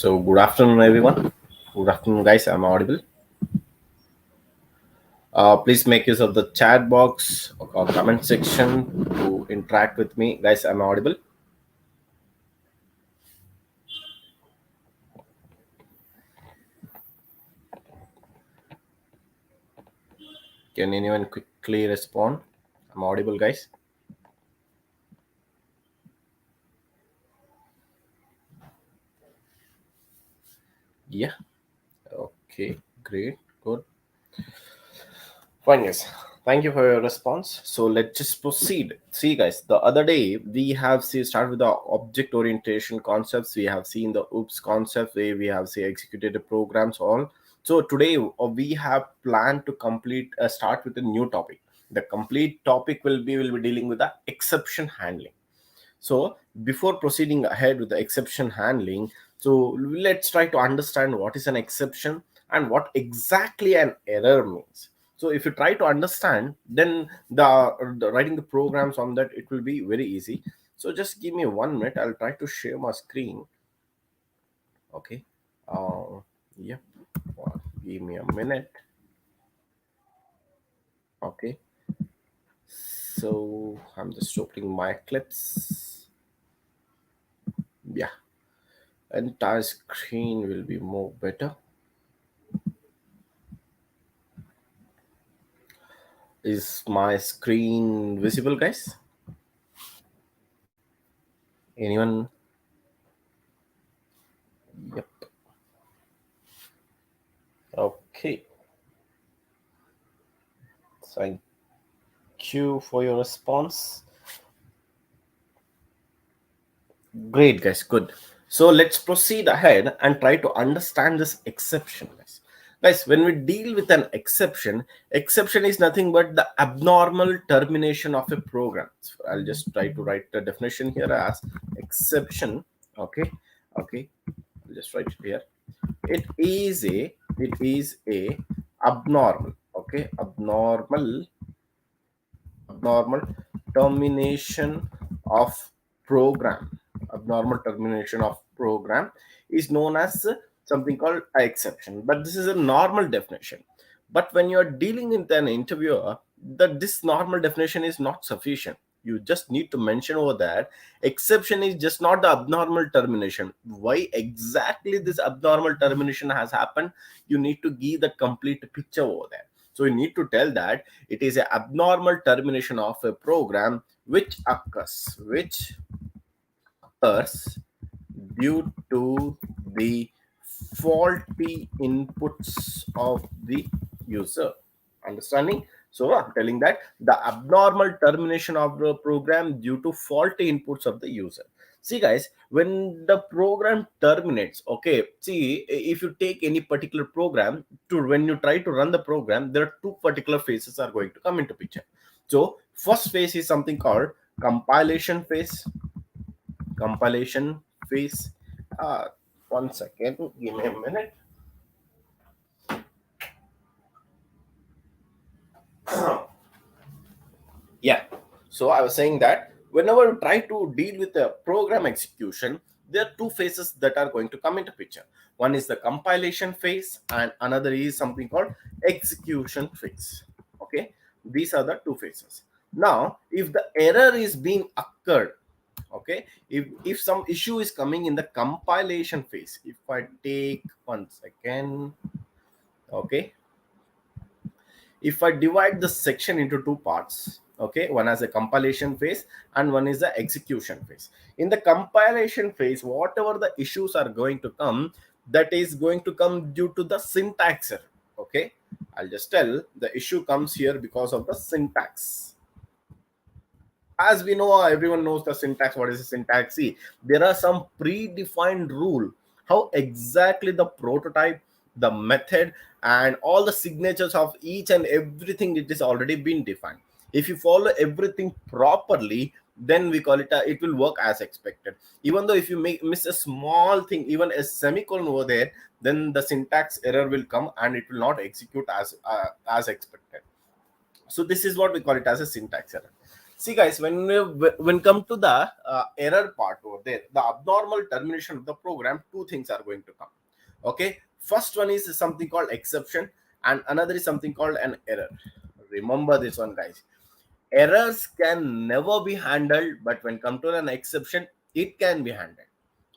So good afternoon, everyone. Good afternoon, guys. I'm audible. Please make use of the chat box or comment section to interact with me, guys. I'm audible. Can anyone quickly respond? I'm audible, guys. Yeah. Okay. Great. Good. Fine, yes. Thank you for your response. So let's just proceed. See, guys, the other day we have start with the object orientation concepts. We have seen the OOPS concept where we have executed the programs all. So today we have planned to complete start with a new topic. The complete topic will be dealing with the exception handling. So before proceeding ahead with the exception handling, so let's try to understand what is an exception and what exactly an error means. So if you try to understand, then the writing the programs on that, it will be very easy. So just give me 1 minute. I'll try to share my screen. Okay. Yeah. Give me a minute. Okay. So I'm just opening my clips. Yeah. Entire screen will be more better. Is my screen visible, guys? Anyone? Yep. Okay. Thank you for your response. Great, guys. Good. So let's proceed ahead and try to understand this exception, guys. Guys, when we deal with an exception is nothing but the abnormal termination of a program. So I'll just try to write the definition here as exception. Okay. Okay. I'll just write it here. It is a abnormal, okay, abnormal termination of program. Abnormal termination of program is known as something called a exception, but this is a normal definition. But when you are dealing with an interviewer, that this normal definition is not sufficient. You just need to mention over that exception is just not the abnormal termination. Why exactly this abnormal termination has happened, you need to give the complete picture over there. So you need to tell that it is an abnormal termination of a program which occurs due to the faulty inputs of the user. Understanding? So I'm telling that the abnormal termination of the program due to faulty inputs of the user. See, guys, when the program terminates, okay, see, if you take any particular program to when you try to run the program, there are two particular phases are going to come into picture. So first phase is something called compilation phase. Compilation phase. uh 1 second, give me a minute. Yeah. So I was saying that whenever you try to deal with the program execution, there are two phases that are going to come into picture. One is the compilation phase and another is something called execution phase. Okay, these are the two phases. Now if the error is being occurred, okay, if some issue is coming in the compilation phase, if I take 1 second, okay, if I divide the section into two parts, okay, one has a compilation phase and one is the execution phase. In the compilation phase, whatever the issues are going to come, that is going to come due to the syntax error. Okay, I'll just tell the issue comes here because of the syntax. As we know, everyone knows the syntax. What is the syntax? See, there are some predefined rule how exactly the prototype, the method, and all the signatures of each and everything, it is already been defined. If you follow everything properly, then we call it it will work as expected. Even though if you miss a small thing, even a semicolon over there, then the syntax error will come and it will not execute as expected. So this is what we call it as a syntax error. See, guys, when come to the error part over there, the abnormal termination of the program, two things are going to come. Okay, first one is something called exception, and another is something called an error. Remember this one, guys. Errors can never be handled, but when come to an exception, it can be handled.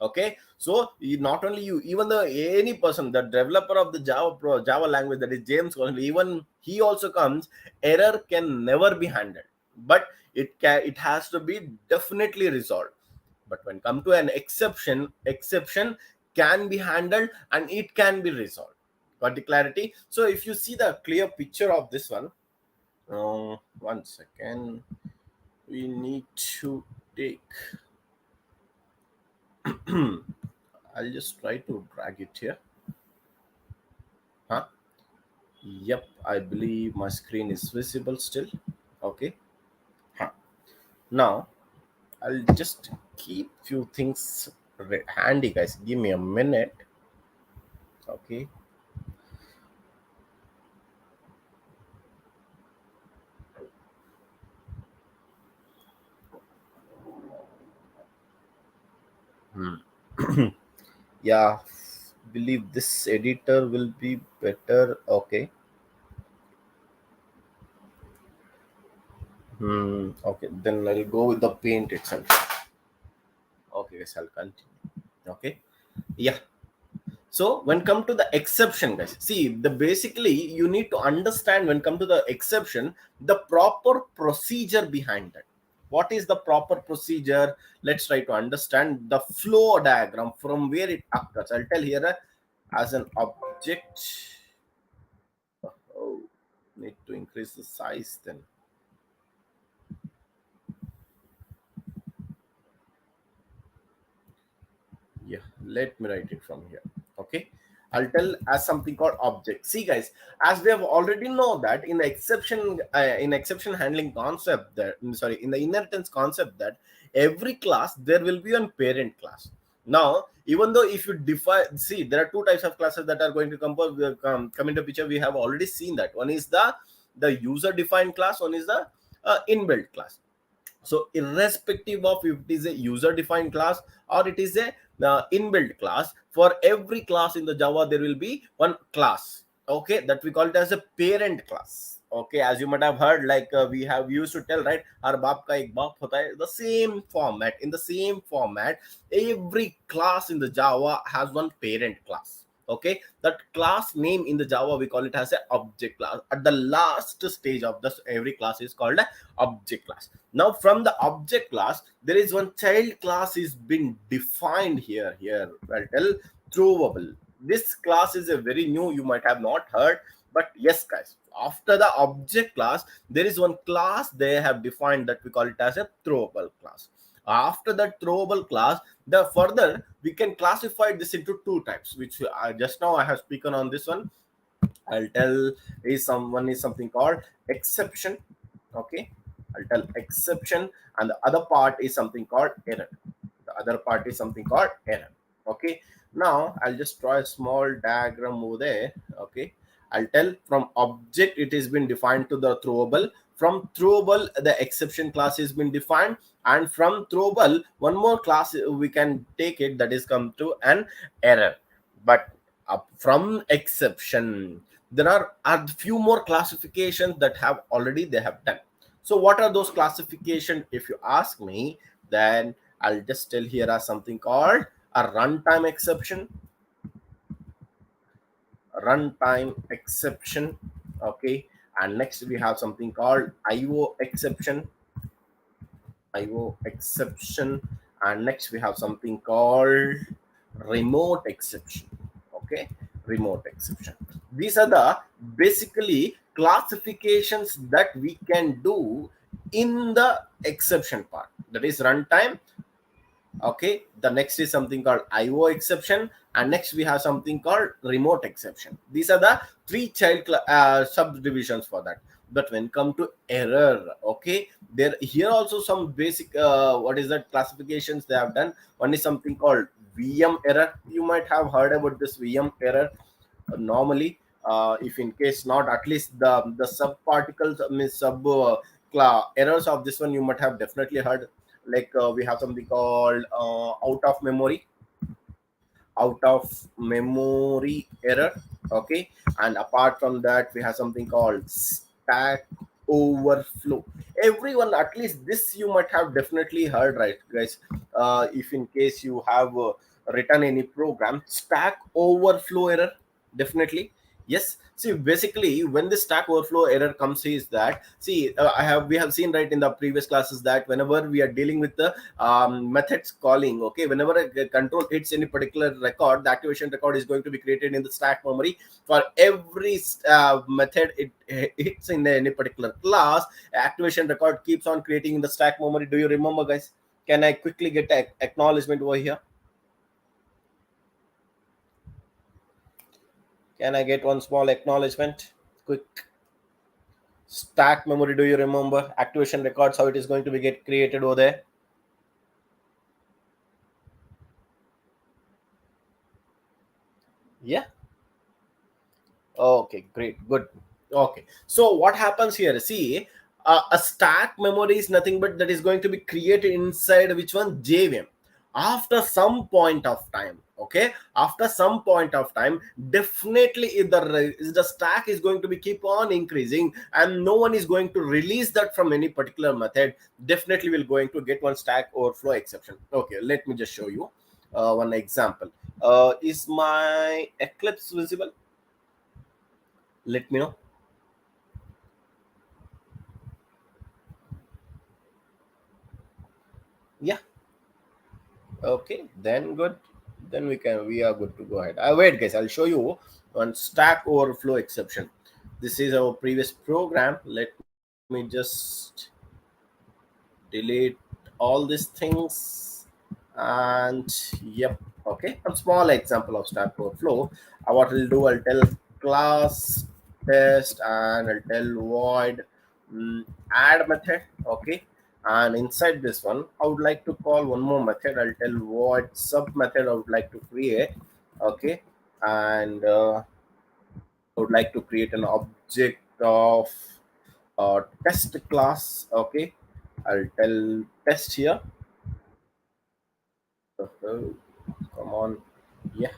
Okay, so not only you, even the any person, the developer of the Java language, that is James, even he also comes. Error can never be handled, but it has to be definitely resolved. But when come to an exception can be handled and it can be resolved. Got the clarity? So if you see the clear picture of this one, 1 second, we need to take I'll just try to drag it here. Huh? Yep, I believe my screen is visible still. Okay. Huh. Now I'll just keep few things handy, guys. Give me a minute. Okay. Yeah, believe this editor will be better. Okay. Okay, then I'll go with the paint itself. Okay, guys, I'll continue. Okay. Yeah. So when come to the exception, guys, see, the basically you need to understand when come to the exception, the proper procedure behind that. What is the proper procedure? Let's try to understand the flow diagram from where it occurs. I'll tell here as an object. Oh, need to increase the size then. Yeah, let me write it from here. Okay, I'll tell as something called object. See, guys, as we have already know that in the exception handling concept, that sorry, in the inheritance concept, that every class there will be one parent class. Now, even though if you define, see, there are two types of classes that are going to come into picture. We have already seen that one is the user defined class, one is the inbuilt class. So irrespective of if it is a user defined class or it is a inbuilt class, for every class in the Java there will be one class, okay, that we call it as a parent class. Okay, as you might have heard, like we have used to tell, right, our baap ka ek baap hota hai. The same format, in the same format, every class in the Java has one parent class. Okay, that class name in the Java we call it as a object class. At the last stage of this, every class is called a object class. Now from the object class there is one child class is been defined here. I'll tell throwable. This class is a very new, you might have not heard, but yes, guys, after the object class there is one class they have defined that we call it as a throwable class. After that throwable class, the further we can classify this into two types, which I just now I have spoken on this one. I'll tell is someone is something called exception. Okay, I'll tell exception, and the other part is something called error. The other part is something called error. Okay, now I'll just draw a small diagram over there. Okay, I'll tell from object it has been defined to the throwable. From throwable, the exception class has been defined, and from throwable, one more class we can take it, that is come to an error. But from exception, there are few more classifications that have already they have done. So what are those classifications? If you ask me, then I'll just tell here as something called a runtime exception. Runtime exception. Okay, and next we have something called IO exception. IO exception, and next we have something called remote exception. Okay, remote exception. These are the basically classifications that we can do in the exception part, that is runtime. Okay, the next is something called IO exception, and next we have something called remote exception. These are the three subdivisions for that. But when come to error, okay, there here also some basic what is that classifications they have done. One is something called VM error. You might have heard about this VM error. Normally, if in case not, at least the sub particles, sub errors of this one you might have definitely heard. Like we have something called out of memory error. Okay, and apart from that we have something called stack overflow. Everyone, at least this you might have definitely heard, right guys? If in case you have written any program, stack overflow error, definitely. Yes, see, basically when the stack overflow error comes is that, see, we have seen right in the previous classes that whenever we are dealing with the methods calling, okay, whenever a control hits any particular record, the activation record is going to be created in the stack memory. For every method it hits in any particular class, activation record keeps on creating in the stack memory. Do you remember, guys? Can I quickly get acknowledgement over here? Can I get one small acknowledgement? Quick. Stack memory, do you remember? Activation records, how it is going to be get created over there? Yeah. Okay, great, good. Okay, so what happens here? See, a stack memory is nothing but that is going to be created inside which one? JVM. After some point of time, okay, after some point of time, definitely if the stack is going to be keep on increasing and no one is going to release that from any particular method, definitely we're going to get one stack overflow exception. Okay, let me just show you one example. Is my Eclipse visible? Let me know. Yeah. Okay, then good. Then we are good to go ahead. Wait guys, I'll show you one stack overflow exception. This is our previous program. Let me just delete all these things. And yep. Okay, a small example of stack overflow. What I'll do, I'll tell class test and I'll tell void add method. Okay, and inside this one I would like to call one more method. I'll tell void sub method I would like to create. Okay, and I would like to create an object of test class. Okay, I'll tell test here. Come on. Yeah,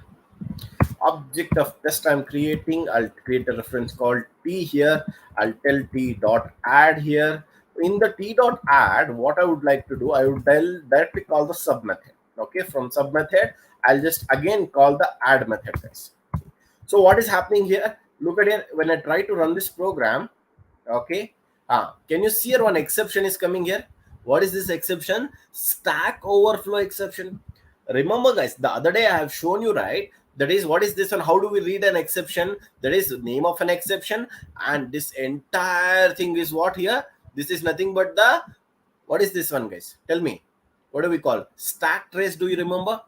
object of test I'm creating. I'll create a reference called t here. I'll tell t dot add here. In the t dot add, what I would like to do, I would tell directly call the sub method. Okay, from sub method, I'll just again call the add method, guys. So what is happening here? Look at it. When I try to run this program, okay, can you see here one exception is coming here? What is this exception? Stack overflow exception. Remember guys, the other day I have shown you, right? That is, what is this one? How do we read an exception? That is name of an exception, and this entire thing is what here? This is nothing but the, what is this one, guys? Tell me, what do we call stack trace? Do you remember?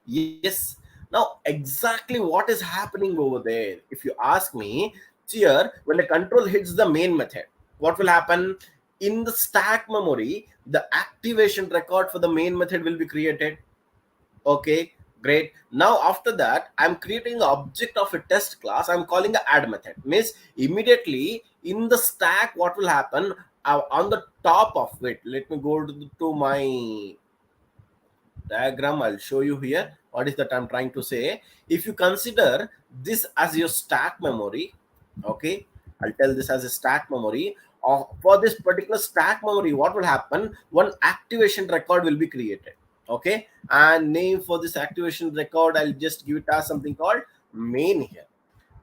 Yes. Now, exactly what is happening over there? If you ask me, here, when the control hits the main method, what will happen? In the stack memory, the activation record for the main method will be created. Okay, great. Now, after that, I'm creating an object of a test class. I'm calling the add method. Means immediately in the stack, what will happen? On the top of it, let me go to my diagram. I'll show you here what is that I'm trying to say. If you consider this as your stack memory, okay, I'll tell this as a stack memory. For this particular stack memory, what will happen? One activation record will be created. Okay, and name for this activation record, I'll just give it as something called main here.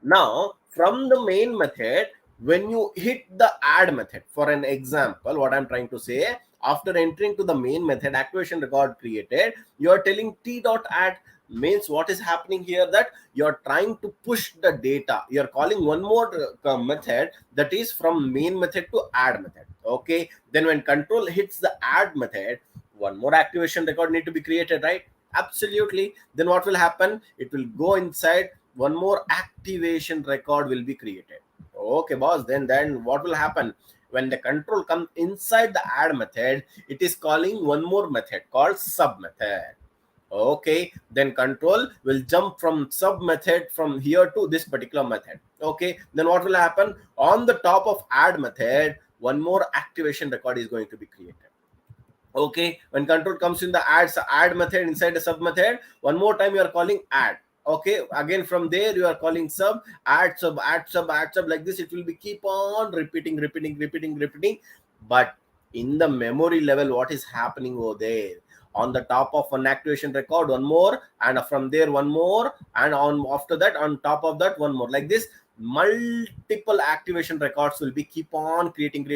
Now, from the main method, when you hit the add method, for an example, what I'm trying to say, after entering to the main method, activation record created, you are telling t dot add. Means what is happening here, that you're trying to push the data. You're calling one more method, that is from main method to add method. Okay, then when control hits the add method, one more activation record need to be created, right? Absolutely. Then what will happen? It will go inside, one more activation record will be created. Okay, boss. Then what will happen? When the control comes inside the add method, it is calling one more method called sub method. Okay, then control will jump from sub method from here to this particular method. Okay, then what will happen? On the top of add method, one more activation record is going to be created. Okay, when control comes in the add method inside the sub method, one more time you are calling add. Okay, again from there you are calling sub, add sub, add sub, add sub, like this it will be keep on repeating. But in the memory level, what is happening over there, on the top of one activation record one more, and from there one more, and on after that on top of that one more, like this multiple activation records will be keep on creating,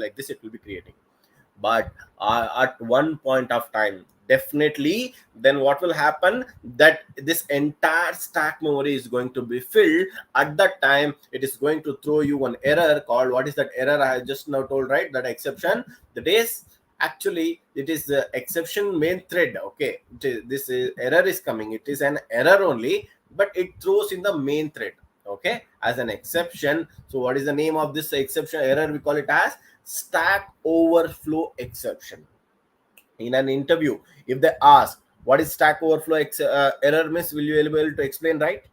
like this it will be creating. But at one point of time, definitely then what will happen, that this entire stack memory is going to be filled. At that time it is going to throw you one error called, what is that error I just now told, right? That exception, that is actually it is the exception main thread. Okay, this is, error is coming, it is an error only, but it throws in the main thread, okay, as an exception. So what is the name of this exception error? We call it as stack overflow exception. In an interview, if they ask what is stack overflow error, miss, will you be able to explain, right?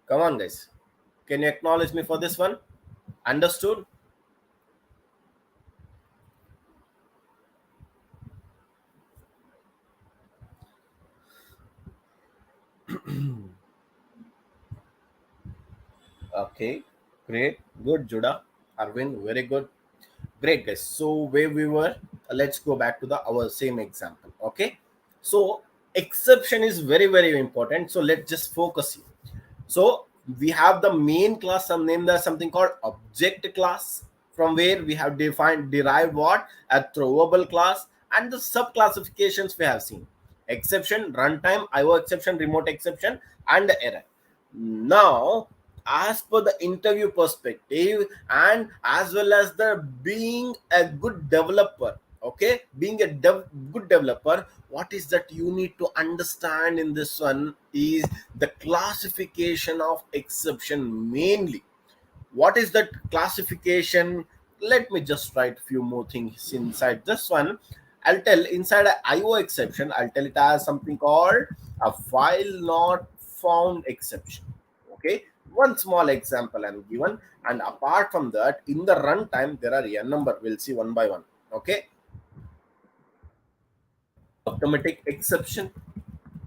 Come on guys, can you acknowledge me for this one? Understood? Okay, great, good, Judah, Arvind, very good. Great guys. So where we were, let's go back to the our same example. Okay. So exception is very important. So let's just focus here. So we have the main class, some name that something called object class, from where we have derived what, a throwable class, and the sub classifications we have seen: exception, runtime, IO exception, remote exception, and the error. Now, as per the interview perspective, and as well as the being a good developer, okay, being a good developer, what is that you need to understand in this one is the classification of exception mainly. What is that classification? Let me just write few more things inside this one. I'll tell inside a IO exception, I'll tell it as something called a file not found exception. Okay, one small example I'm given, and apart from that, in the runtime there are a number, we'll see one by one. Okay, automatic exception.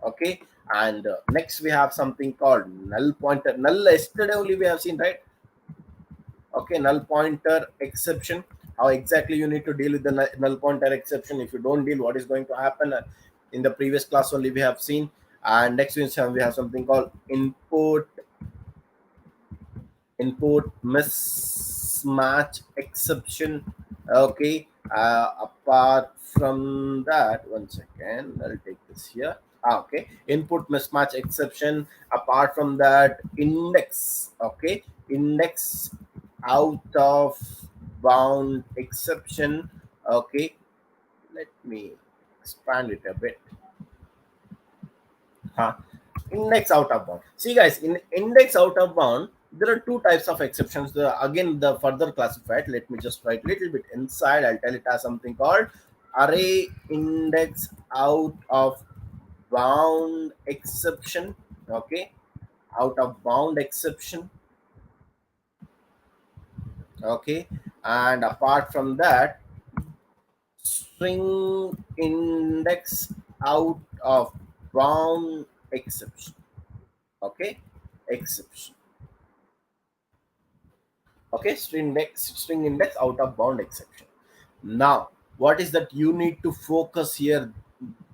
Okay, and next we have something called null pointer. Null, yesterday only we have seen, right? Okay, null pointer exception. How exactly you need to deal with the null pointer exception? If you don't deal, what is going to happen? In the previous class only we have seen. And next we have something called input mismatch exception. Okay, apart from that, one second, I'll take this here. Okay, input mismatch exception. Apart from that, index. Okay, index out of bound exception. Okay, let me expand it a bit. Huh. Index out of bound. See guys, in index out of bound, there are two types of exceptions. Again, the further classified, let me just write a little bit inside. I'll tell it as something called array index out of bound exception. Okay, out of bound exception. Okay, and apart from that, string index out of bound exception. Okay, exception. Okay, string index out of bound exception. Now what is that you need to focus here?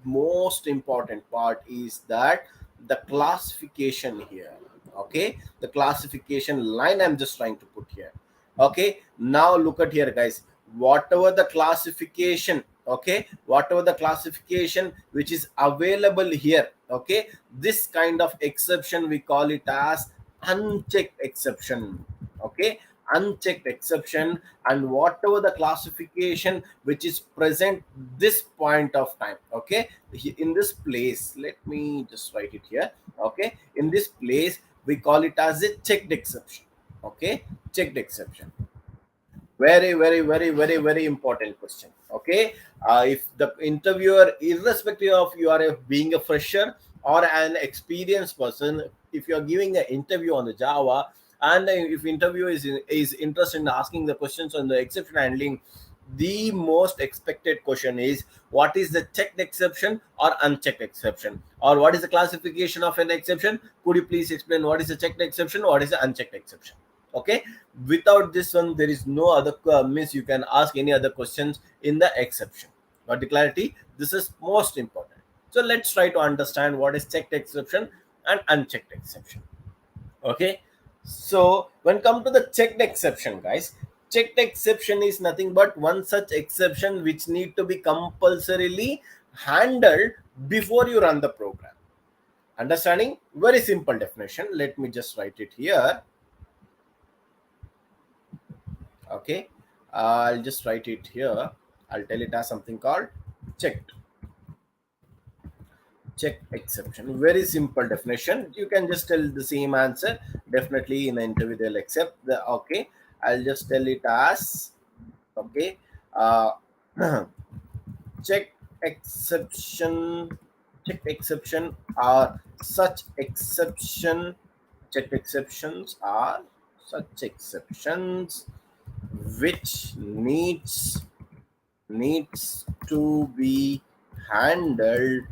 Most important part is that the classification here. Okay, the classification line I'm just trying to put here. Okay, now look at here guys, whatever the classification, okay, whatever the classification which is available here, okay, this kind of exception we call it as unchecked exception. Okay, unchecked exception. And whatever the classification which is present this point of time, okay, in this place, let me just write it here. Okay, in this place we call it as a checked exception. Okay, checked exception. Very important question. Okay, if the interviewer, irrespective of you are being a fresher or an experienced person, if you are giving an interview on the Java, And if interviewer is interested in asking the questions on the exception handling, the most expected question is, what is the checked exception or unchecked exception, or what is the classification of an exception? Could you please explain what is the checked exception, what is the unchecked exception? Okay, without this one there is no other means you can ask any other questions in the exception. Got the clarity? This is most important. So let's try to understand what is checked exception and unchecked exception. Okay, so when come to the checked exception, guys, checked exception is nothing but one such exception which need to be compulsorily handled before you run the program. Understanding? Very simple definition. Let me just write it here. Okay, I'll just write it here. I'll tell it as something called checked check exception. Very simple definition. You can just tell the same answer. Definitely in the interview they'll accept the okay. I'll just tell it as okay. Uh, check exception. Check exception are such exception. Check exceptions are such exceptions which needs to be handled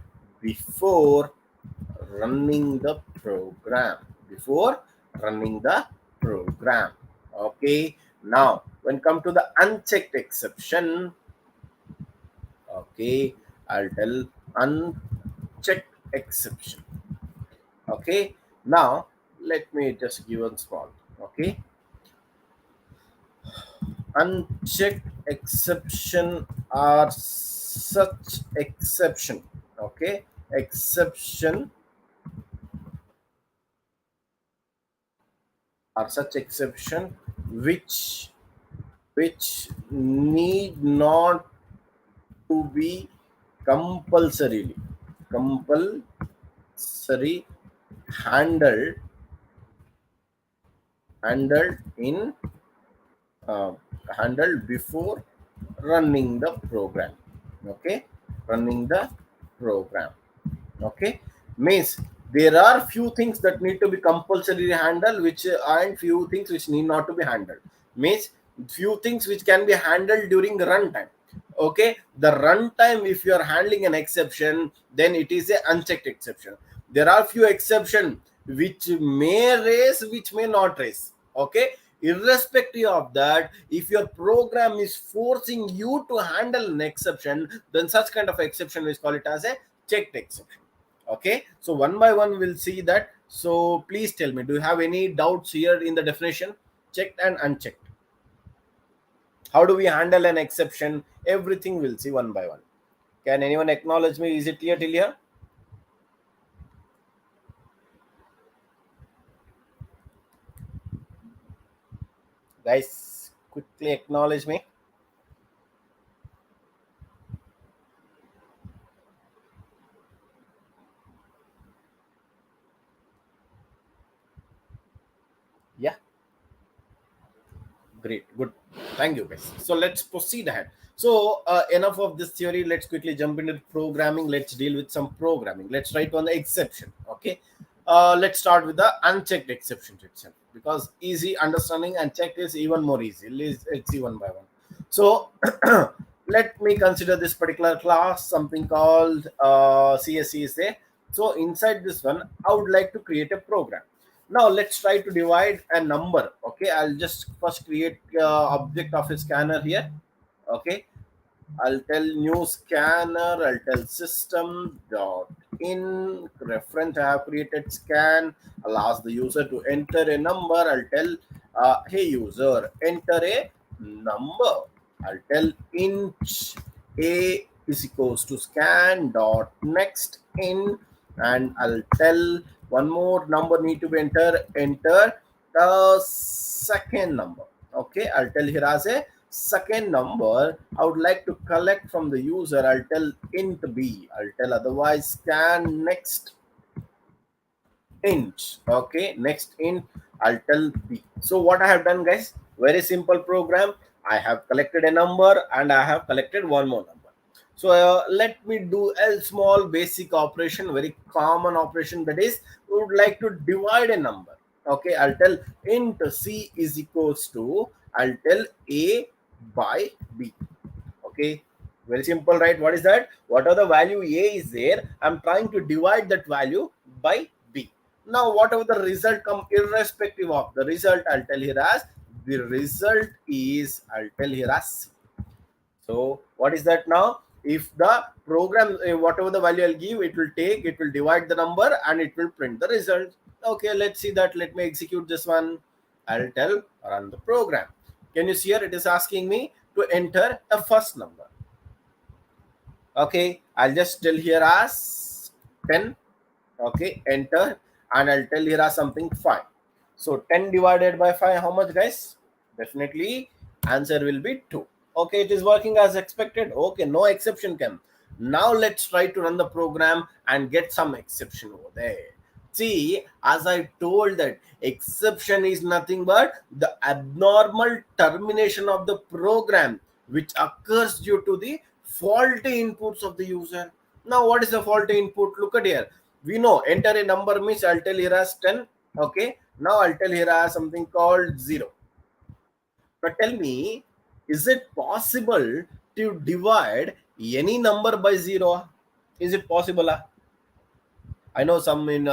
before running the program. Before running the program. Okay, now when come to the unchecked exception, okay, I'll tell unchecked exception. Okay, now let me just give a small. Okay, unchecked exception are such exception. Okay, exception are such exception which need not to be compulsorily compulsory handled handled in uh, handled before running the program. Okay, running the program. Okay, means there are few things that need to be compulsorily handled which and few things which need not to be handled. Means few things which can be handled during runtime. Okay, the runtime, if you are handling an exception, then it is a unchecked exception. There are few exception which may raise, which may not raise. Okay, irrespective of that, if your program is forcing you to handle an exception, then such kind of exception is called it as a checked exception. Okay, so one by one we'll see that. So please tell me, do you have any doubts here in the definition? Checked and unchecked, how do we handle an exception? Everything we'll see one by one. Can anyone acknowledge me? Is it clear till here? Guys, quickly acknowledge me. Yeah, great, good. Thank you, guys. So let's proceed ahead. So enough of this theory. Let's quickly jump into programming. Let's deal with some programming. Let's write on the exception. Okay. Let's start with the unchecked exception itself, because easy understanding and checked is even more easy. Let's see one by one. So let me consider this particular class, something called CSC is there. So inside this one, I would like to create a program. Now let's try to divide a number. Okay, I'll just first create object of a scanner here. Okay, I'll tell new scanner. I'll tell system dot in reference. I have created scan. I'll ask the user to enter a number. I'll tell hey user, enter a number. I'll tell int a is equals to scan dot next in, and I'll tell one more number need to be enter the second number. Okay, I'll tell here as a second number I would like to collect from the user. I'll tell int b. I'll tell otherwise scan next int. Okay, next int I'll tell b. So what I have done, guys, very simple program. I have collected a number and I have collected one more number. So let me do a small basic operation, very common operation, that is we would like to divide a number. Okay, I'll tell int c is equals to, I'll tell a by b. Okay, very simple, right? What is that? Whatever the value a is there, I'm trying to divide that value by b. Now whatever the result come, irrespective of the result, I'll tell here as the result is, I'll tell here as c. So what is that now? If the program, whatever the value I'll give, it will take, it will divide the number and it will print the result. Okay, let's see that. Let me execute this one. I'll tell run the program. Can you see here? It is asking me to enter a first number. Okay, I'll just tell here as 10. Okay, enter, and I'll tell here as something 5. So 10 divided by 5, how much, guys? Definitely answer will be 2. Okay, it is working as expected. Okay, no exception came. Now let's try to run the program and get some exception over there. See, as I told that exception is nothing but the abnormal termination of the program which occurs due to the faulty inputs of the user. Now what is the faulty input? Look at here. We know enter a number means I'll tell here as 10. Okay, now I'll tell here as something called 0. Now tell me, is it possible to divide any number by 0? Is it possible? I know some in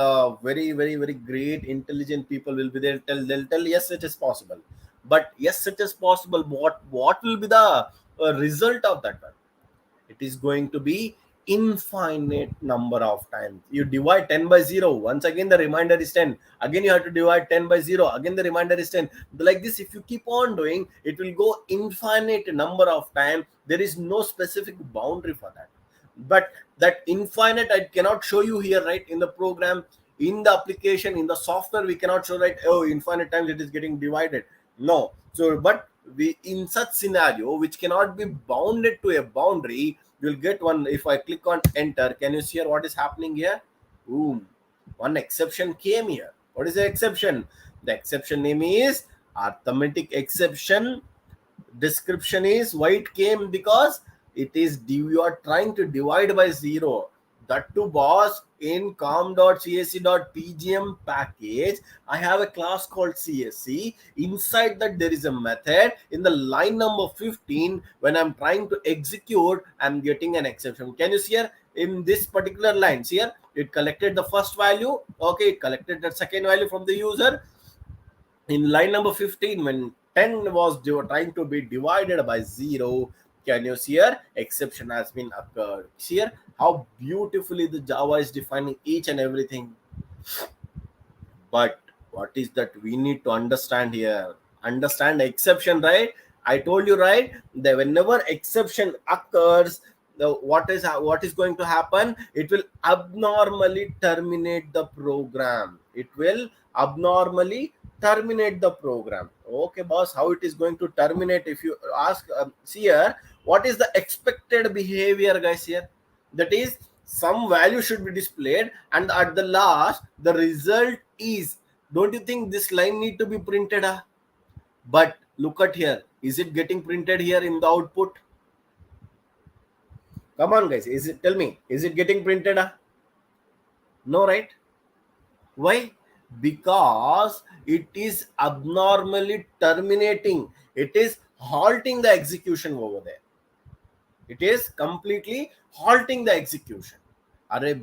very, very, very great, intelligent people will be there. They'll tell yes, it is possible. But yes, it is possible. What will be the result of that one? It is going to be infinite number of times. You divide 10 by 0. Once again, the remainder is 10. Again, you have to divide 10 by 0. Again, the remainder is 10. Like this, if you keep on doing, it will go infinite number of times. There is no specific boundary for that. But that infinite, I cannot show you here, right? In the program, in the application, in the software, we cannot show, right? Oh, infinite times it is getting divided. No. So, but we, in such scenario which cannot be bounded to a boundary, you'll get one. If I click on enter, can you see here what is happening here? Boom, one exception came here. What is the exception? The exception name is arithmetic exception. Description is why it came, because it is you are trying to divide by 0. That too, boss, in com.csc.pgm package, I have a class called csc. Inside that there is a method. In the line number 15, when I'm trying to execute, I'm getting an exception. Can you see here? In this particular line, see here, it collected the first value. Okay, it collected the second value from the user. In line number 15, when 10 was trying to be divided by 0, can you see here? Exception has been occurred. See here how beautifully the Java is defining each and everything. But what is that we need to understand here? Understand exception, right? I told you, right, that whenever exception occurs, what is going to happen? It will abnormally terminate the program. It will abnormally terminate the program. Okay, boss, how it is going to terminate? If you ask, see here, what is the expected behavior, guys? Here, that is, some value should be displayed, and at the last the result is, don't you think this line need to be printed? But look at here, is it getting printed here in the output? Come on, guys, is it, tell me, is it getting printed? No, right? Why? Because it is abnormally terminating. It is halting the execution over there. It is completely halting the execution.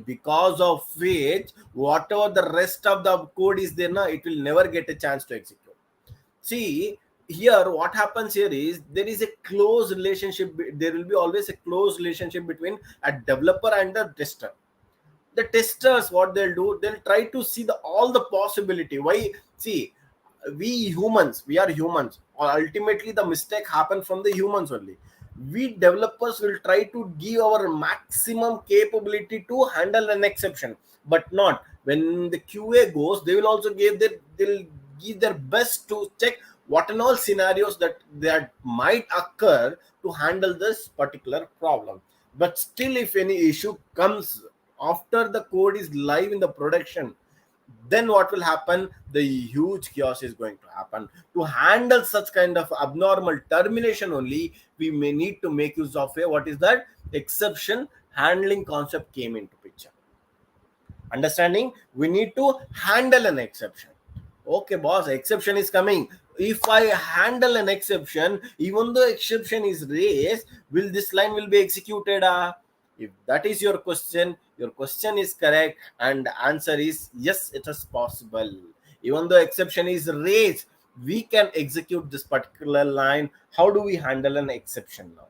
Because of which, whatever the rest of the code is there now, it will never get a chance to execute. See, here what happens here is there is a close relationship. There will be always a close relationship between a developer and the tester. The testers, what they'll do, they'll try to see all the possibility. Why? See, we are humans. Ultimately the mistake happens from the humans only. We developers will try to give our maximum capability to handle an exception, but not when the QA goes, they will also they'll give their best to check what and all scenarios that might occur to handle this particular problem. But still, if any issue comes after the code is live in the production, then what will happen? The huge chaos is going to happen. To handle such kind of abnormal termination only, we may need to make use of a, what is that, exception handling concept came into picture. Understanding, we need to handle an exception. Okay, boss, exception is coming. If I handle an exception, even though exception is raised, will this line will be executed? If that is your question is correct, and the answer is yes, it is possible. Even though exception is raised, we can execute this particular line. How do we handle an exception now?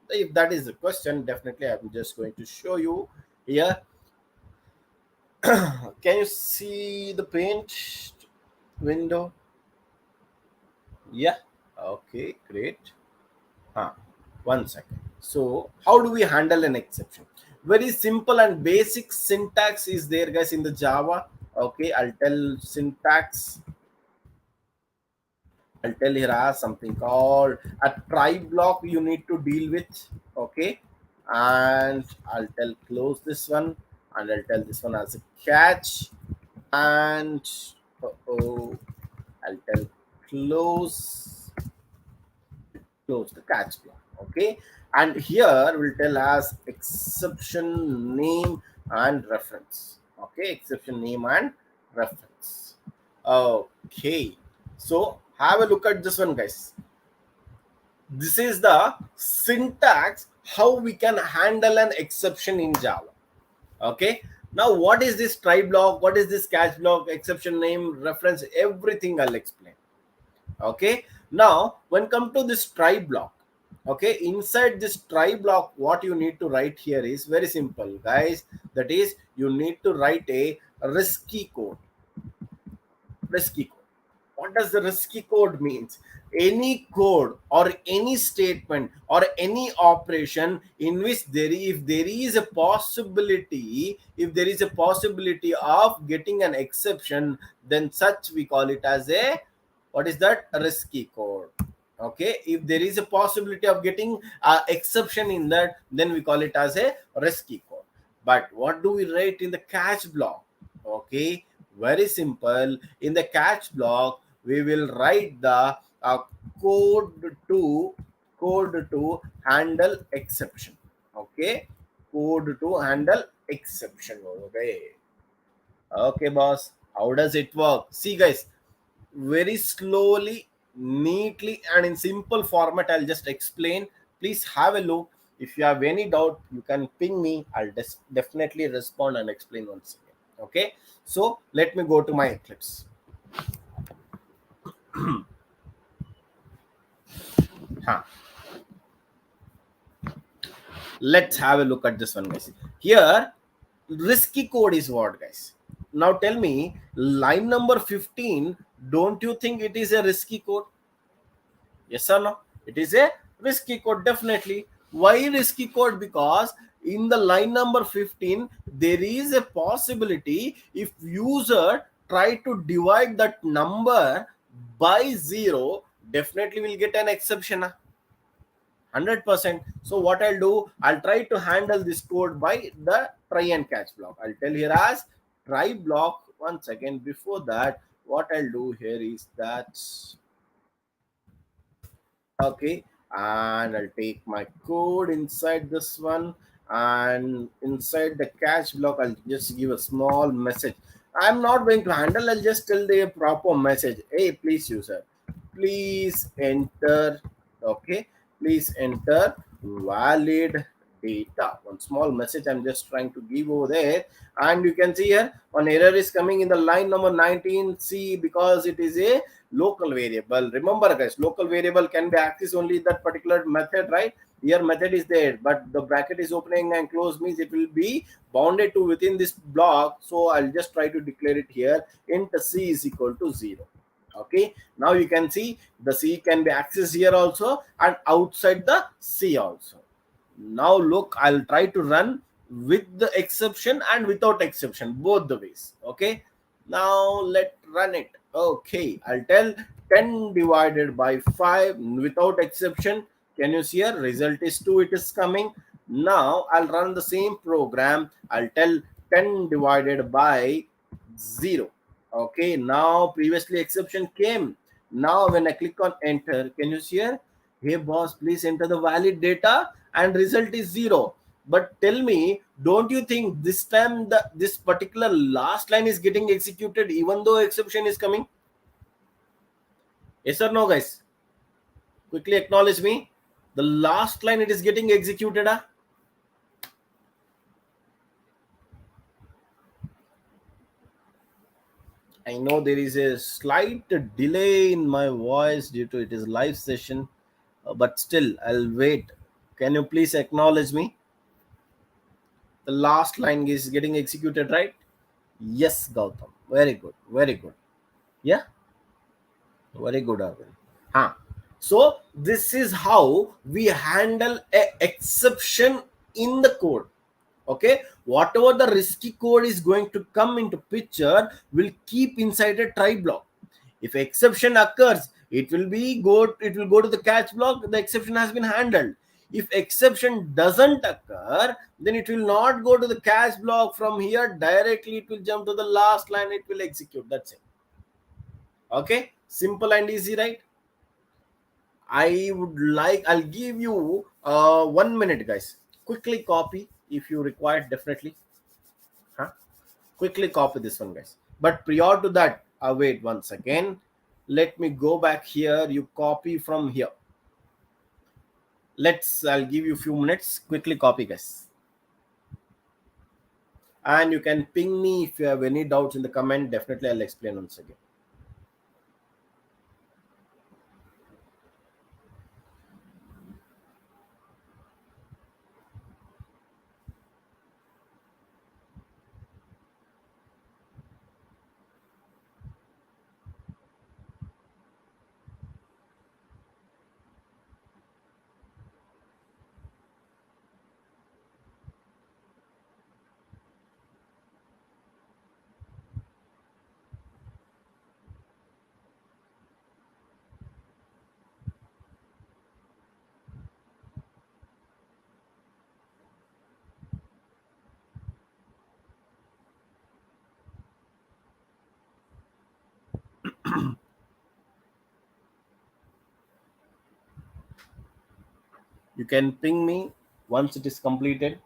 If that is the question, definitely I'm just going to show you here. Can you see the paint window? Yeah. Okay, great. Huh. One second. So, how do we handle an exception? Very simple and basic syntax is there, guys, in the Java. Okay, I'll tell syntax. I'll tell here as something called a try block you need to deal with. Okay, and I'll tell close this one, and I'll tell this one as a catch, and oh, I'll tell close close the catch block. Okay, and here we'll tell as exception name and reference. Okay, exception name and reference. Okay, so have a look at this one, guys. This is the syntax how we can handle an exception in Java. Okay, now what is this try block, what is this catch block, exception name, reference, everything I'll explain. Okay, now when come to this try block, okay, inside this try block what you need to write here is very simple, guys. That is, you need to write a risky code. Risky code, what does the risky code means? Any code or any statement or any operation in which if there is a possibility, if there is a possibility of getting an exception, then such we call it as a, what is that, a risky code. Okay, if there is a possibility of getting exception in that, then we call it as a risky code. But what do we write in the catch block? Okay, very simple. In the catch block we will write the code to handle exception. Okay, code to handle exception. Okay, boss, how does it work? See, guys, very slowly, neatly, and in simple format I'll just explain. Please have a look. If you have any doubt, you can ping me. I'll definitely respond and explain once again. Okay, so let me go to my Eclipse. Huh. Let's have a look at this one, guys. Here, risky code is what, guys? Now tell me, line number 15, don't you think it is a risky code? Yes or no? It is a risky code, definitely. Why risky code? Because in the line number 15, there is a possibility if user try to divide that number by 0, definitely will get an exception. 100%. So what I'll do, I'll try to handle this code by the try and catch block. I'll tell here as try block. One second. Before that, what I'll do here is that, okay, and I'll take my code inside this one, and inside the catch block I'll just give a small message. I'm not going to handle, I'll just tell the proper message. Hey, please user, please enter, okay, please enter valid data. One small message I'm just trying to give over there, and you can see here one error is coming in the line number 19. See, because it is a local variable. Remember, guys, local variable can be accessed only that particular method, right? Here method is there, but the bracket is opening and close means it will be bounded to within this block. So I'll just try to declare it here. Int c is equal to 0. Okay, now you can see the c can be accessed here also and outside the c also. Now look, I'll try to run with the exception and without exception, both the ways. Okay, now let's run it. Okay, I'll tell 10 divided by 5 without exception. Can you see here? Result is 2. It is coming. Now I'll run the same program. I'll tell 10 divided by 0. Okay, now previously exception came. Now when I click on enter, can you see here? Hey boss, please enter the valid data, and result is 0. But tell me, don't you think this time this particular last line is getting executed even though exception is coming? Yes or no, guys? Quickly acknowledge me. The last line it is getting executed. I know there is a slight delay in my voice due to it is live session, but still I'll wait. Can you please acknowledge me? The last line is getting executed, right? Yes, Gautam. Very good. Very good. Yeah, very good, Arvind. Huh. So this is how we handle a exception in the code. Okay, whatever the risky code is going to come into picture will keep inside a try block. If exception occurs, it will go to the catch block. The exception has been handled. If exception doesn't occur, then it will not go to the catch block. From here directly it will jump to the last line, it will execute. That's it. Okay, simple and easy, right? I'll give you 1 minute, guys. Quickly copy if you require, definitely. Huh? Quickly copy this one, guys. But prior to that, wait once again. Let me go back here. You copy from here. I'll give you a few minutes. Quickly copy, guys. And you can ping me if you have any doubts in the comment. Definitely, I'll explain once again. You can ping me once it is completed.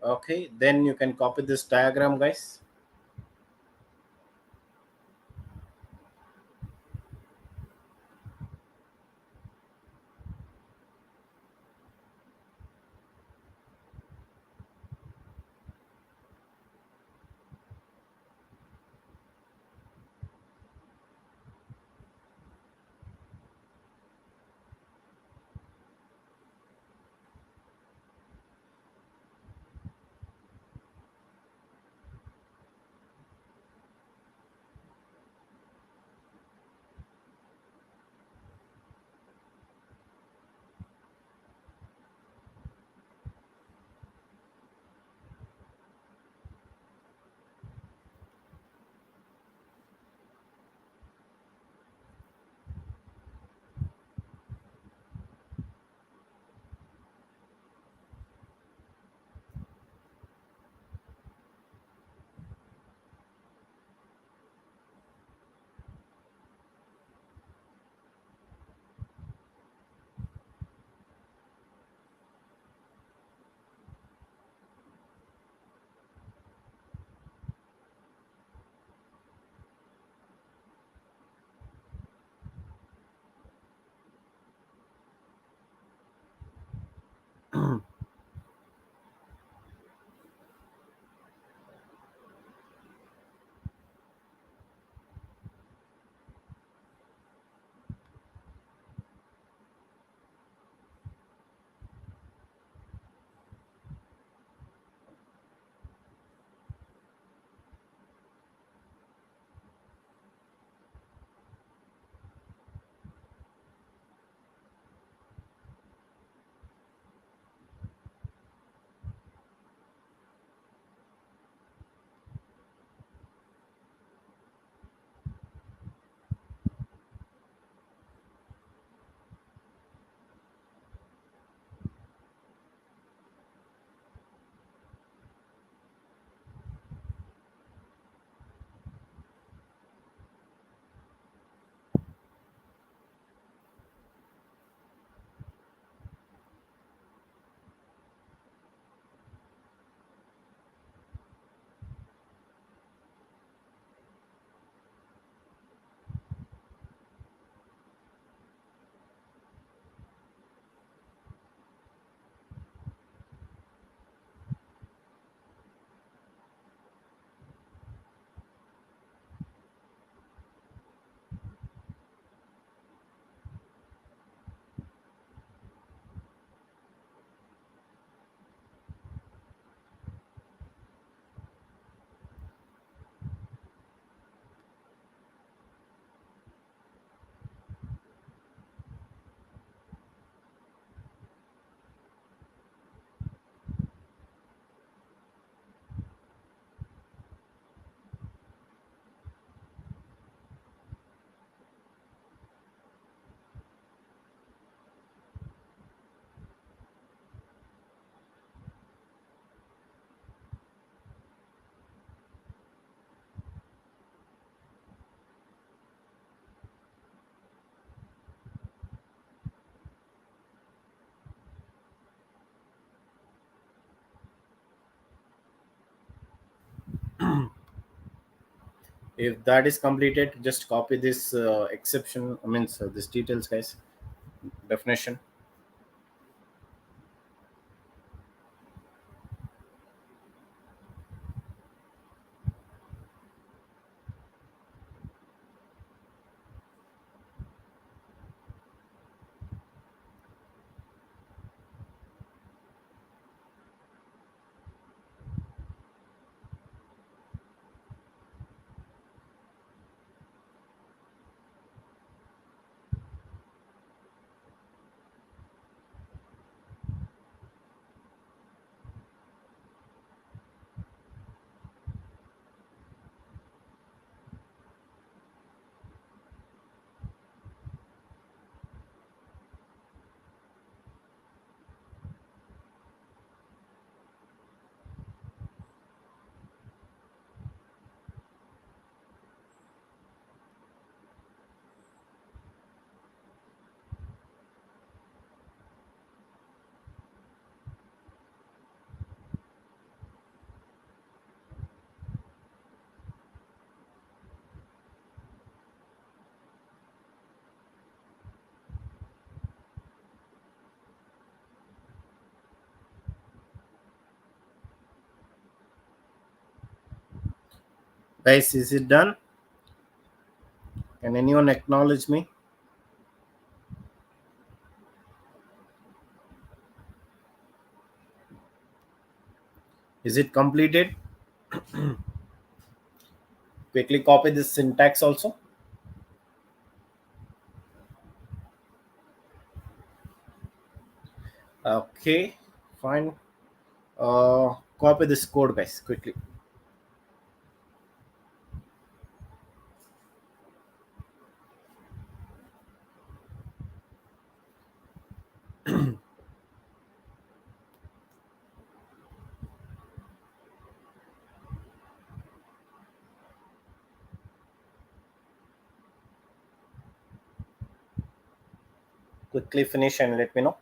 Okay, then you can copy this diagram, guys. If that is completed, just copy this exception, I mean, so this details, guys, definition. Guys, is it done? Can anyone acknowledge me? Is it completed? Quickly copy this syntax also. Okay, fine. Copy this code, guys, quickly. Quickly finish and let me know.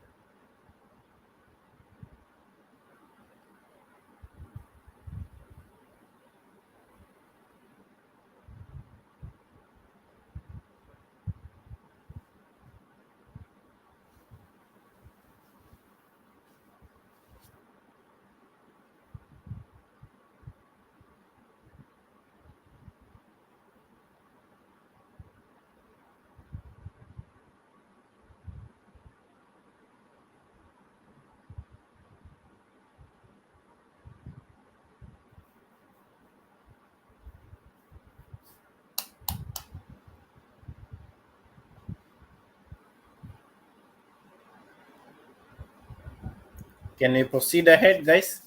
Can we proceed ahead, guys?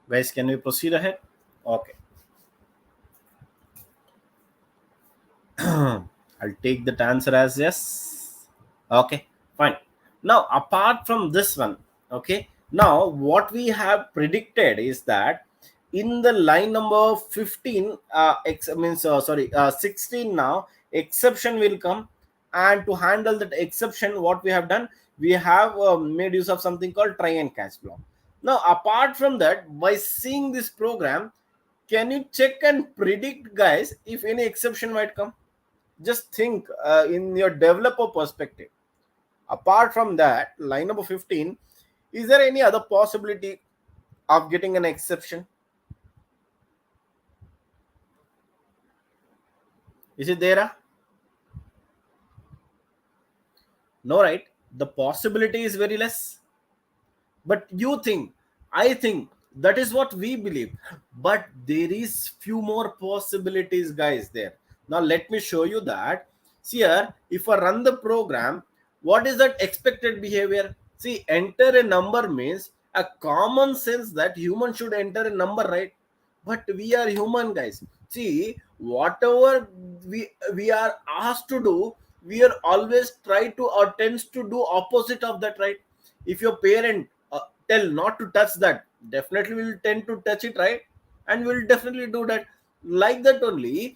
Guys, can we proceed ahead? Okay. I'll take that answer as yes. Okay, fine. Now, apart from this one, okay, now what we have predicted is that in the line number 15, means sorry, 16 now, exception will come, and to handle that exception, what we have done, we have made use of something called try and catch block. Now, apart from that, by seeing this program, can you check and predict, guys, if any exception might come? Just think in your developer perspective. Apart from that, line number 15, is there any other possibility of getting an exception? Is it there? No, right? The possibility is very less. But you think, I think that is what we believe. But there is few more possibilities, guys, there. Now let me show you that. See here, if I run the program, what is that expected behavior? See, enter a number means a common sense that human should enter a number, right? But we are human, guys. See, whatever we are asked to do, we are always try to or tends to do opposite of that, right? If your parent tell not to touch that, definitely we'll tend to touch it, right? And we'll definitely do that. Like that only,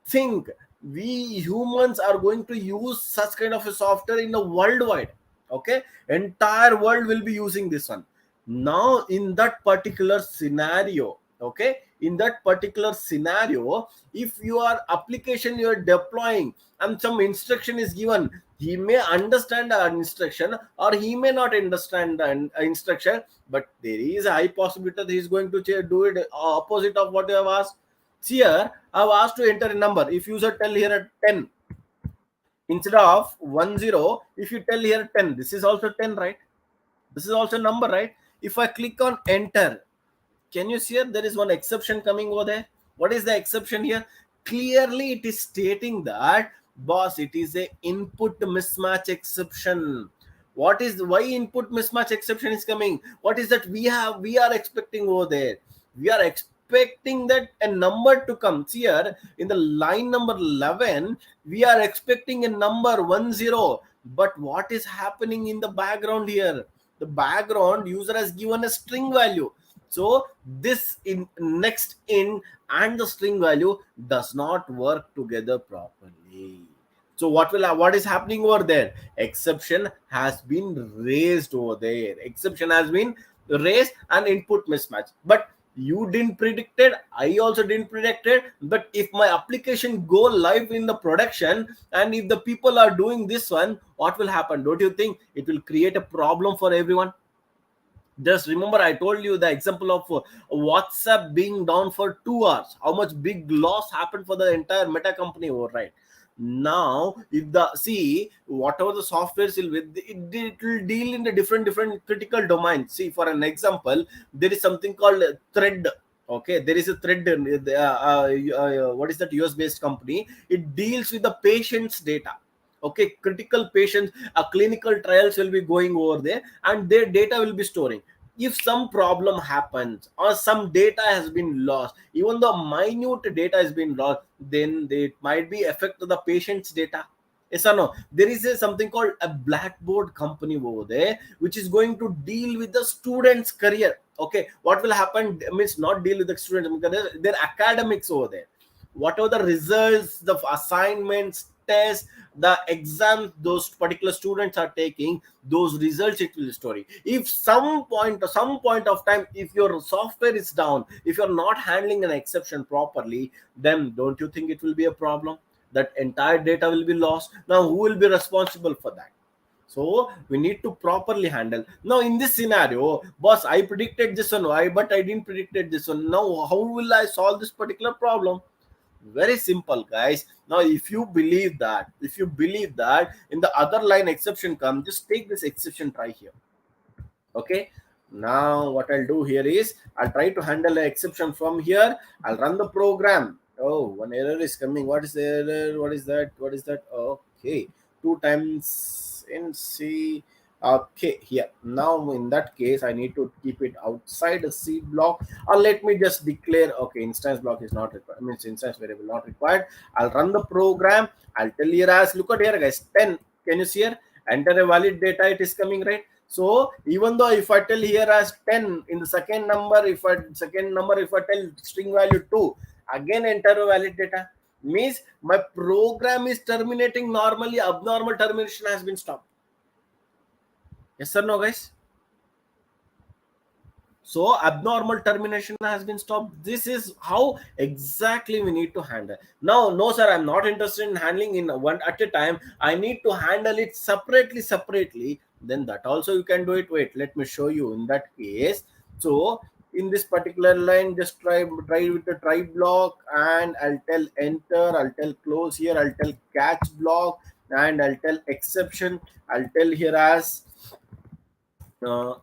think, we humans are going to use such kind of a software in the worldwide. Okay, entire world will be using this one. Now in that particular scenario, okay, in that particular scenario, if your application you are deploying and some instruction is given, he may understand the instruction or he may not understand the instruction, but there is a high possibility that he is going to do it opposite of what you have asked. See here, I've asked to enter a number. If user tell here at 10 instead of 10, if you tell here 10, this is also 10, right? This is also number, right? If I click on enter, can you see here there is one exception coming over there? What is the exception here? Clearly it is stating that, boss, it is a input mismatch exception. What is, why input mismatch exception is coming? What is that we are expecting over there? We are expecting that a number to come. See here in the line number 11, we are expecting a number 10, but what is happening in the background here? The background user has given a string value. So this in next in and the string value does not work together properly. So what is happening over there? Exception has been raised over there. Exception has been raised and input mismatch. But you didn't predict it, I also didn't predict it. But if my application go live in the production and if the people are doing this one, what will happen? Don't you think it will create a problem for everyone? Just remember, I told you the example of WhatsApp being down for 2 hours. How much big loss happened for the entire Meta company over, right? Now, if the see whatever the softwares will with it will deal in the different critical domains. See, for an example, there is something called thread. Okay, there is a thread. What is that? US based company. It deals with the patient's data. Okay, critical patients, clinical trials will be going over there and their data will be storing. If some problem happens or some data has been lost, even though minute data has been lost, then it might be affect to the patient's data. Yes or no? There is something called a blackboard company over there which is going to deal with the student's career. Okay, what will happen means not deal with the students because they're academics over there. Whatever the results, the assignments, tests, the exams those particular students are taking, those results it will story. If some point of time, if your software is down, if you're not handling an exception properly, then don't you think it will be a problem? That entire data will be lost. Now who will be responsible for that? So we need to properly handle. Now in this scenario, boss, I predicted this one, why but I didn't predicted this one. Now how will I solve this particular problem? Very simple, guys. Now if you believe that in the other line exception come, just take this exception, try here. Okay, now what I'll do here is I'll try to handle an exception from here. I'll run the program. Oh, one error is coming. What is the error? What is that? What is that? Okay, 2 times in C. Okay, here now in that case I need to keep it outside the C block, or let me just declare, okay, instance block is not required, means instance variable not required. I'll run the program. I'll tell here as, look at here, guys, 10. Can you see here? Enter a valid data, it is coming, right? So even though if I tell here as 10 in the second number, if I tell string value 2, again enter a valid data, means my program is terminating normally, abnormal termination has been stopped. Yes or no, guys? So abnormal termination has been stopped. This is how exactly we need to handle. Now, no, sir, I'm not interested in handling in one at a time. I need to handle it separately. Then that also you can do it. Wait, let me show you in that case. So in this particular line, just try with the try block, and I'll tell enter, I'll tell close here, I'll tell catch block, and I'll tell exception. I'll tell here as uh,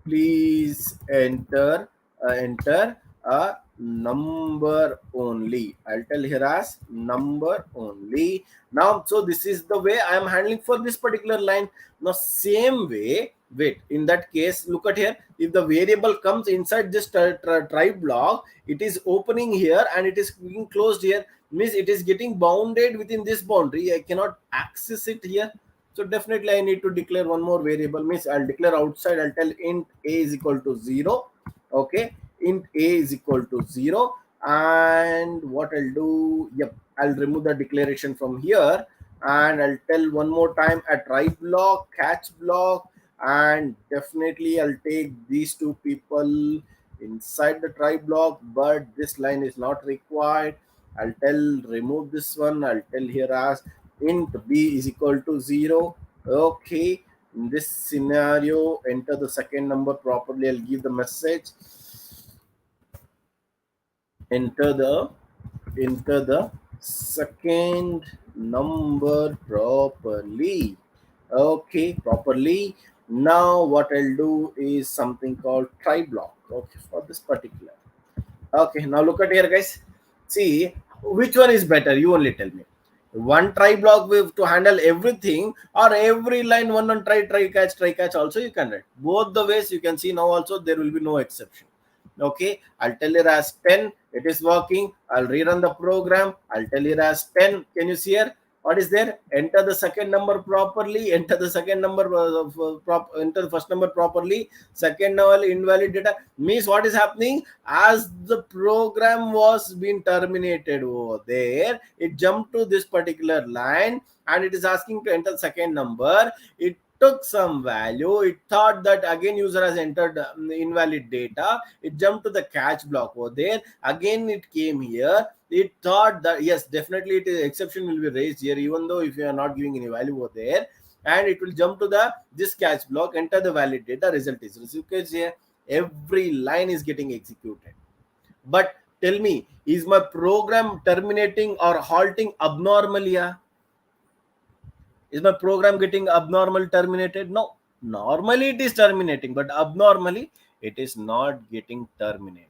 please enter a number only. I'll tell here as number only. Now, so this is the way I am handling for this particular line. Now same way, wait, in that case, look at here, if the variable comes inside this try block, it is opening here and it is being closed here, means it is getting bounded within this boundary. I cannot access it here. So definitely I need to declare one more variable. Means I'll declare outside, I'll tell int a is equal to 0. Okay, int a is equal to 0. And what I'll do, yep, I'll remove the declaration from here, and I'll tell one more time a try block, catch block, and definitely I'll take these two people inside the try block, but this line is not required. I'll tell remove this one. I'll tell here as int b is equal to 0. Okay, in this scenario, enter the second number properly. I'll give the message, enter the second number properly. Okay, properly. Now what I'll do is something called try block. Okay, for this particular. Okay, now look at here, guys. See, which one is better? You only tell me. One try block with to handle everything, or every line one on try catch also you can write. Both the ways you can see now also there will be no exception. Okay, I'll tell it as 10. It is working. I'll rerun the program. I'll tell it as 10. Can you see here? What is there? Enter the second number properly. Enter the second number enter the first number properly. Second number invalid data means what is happening? As the program was being terminated over there, it jumped to this particular line and it is asking to enter the second number. It took some value. It thought that again user has entered invalid data. It jumped to the catch block over there. Again it came here. It thought that yes, definitely it is exception will be raised here, even though if you are not giving any value over there, and it will jump to the this catch block, enter the valid data, result is received here. Every line is getting executed. But tell me, is my program terminating or halting abnormally? Yeah? Is my program getting abnormal terminated? No. Normally it is terminating, but abnormally it is not getting terminated.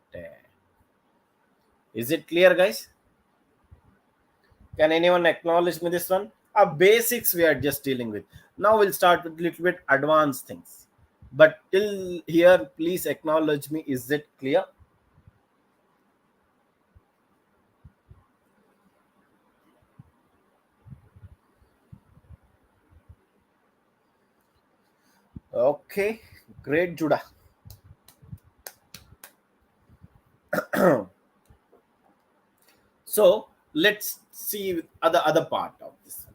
Is it clear, guys? Can anyone acknowledge me this one? Basics we are just dealing with. Now we'll start with a little bit advanced things. But till here, please acknowledge me. Is it clear? Okay, great, Judah. So let's see other part of this.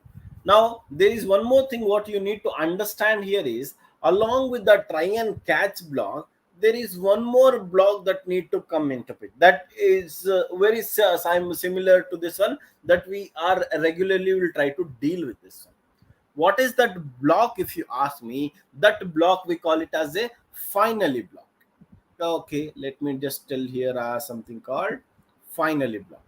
Now there is one more thing what you need to understand here is, along with the try and catch block, there is one more block that need to come into it. That is very similar to this one that we are regularly will try to deal with this one. What is that block? If you ask me, that block we call it as a finally block. Okay, let me just tell here something called finally block.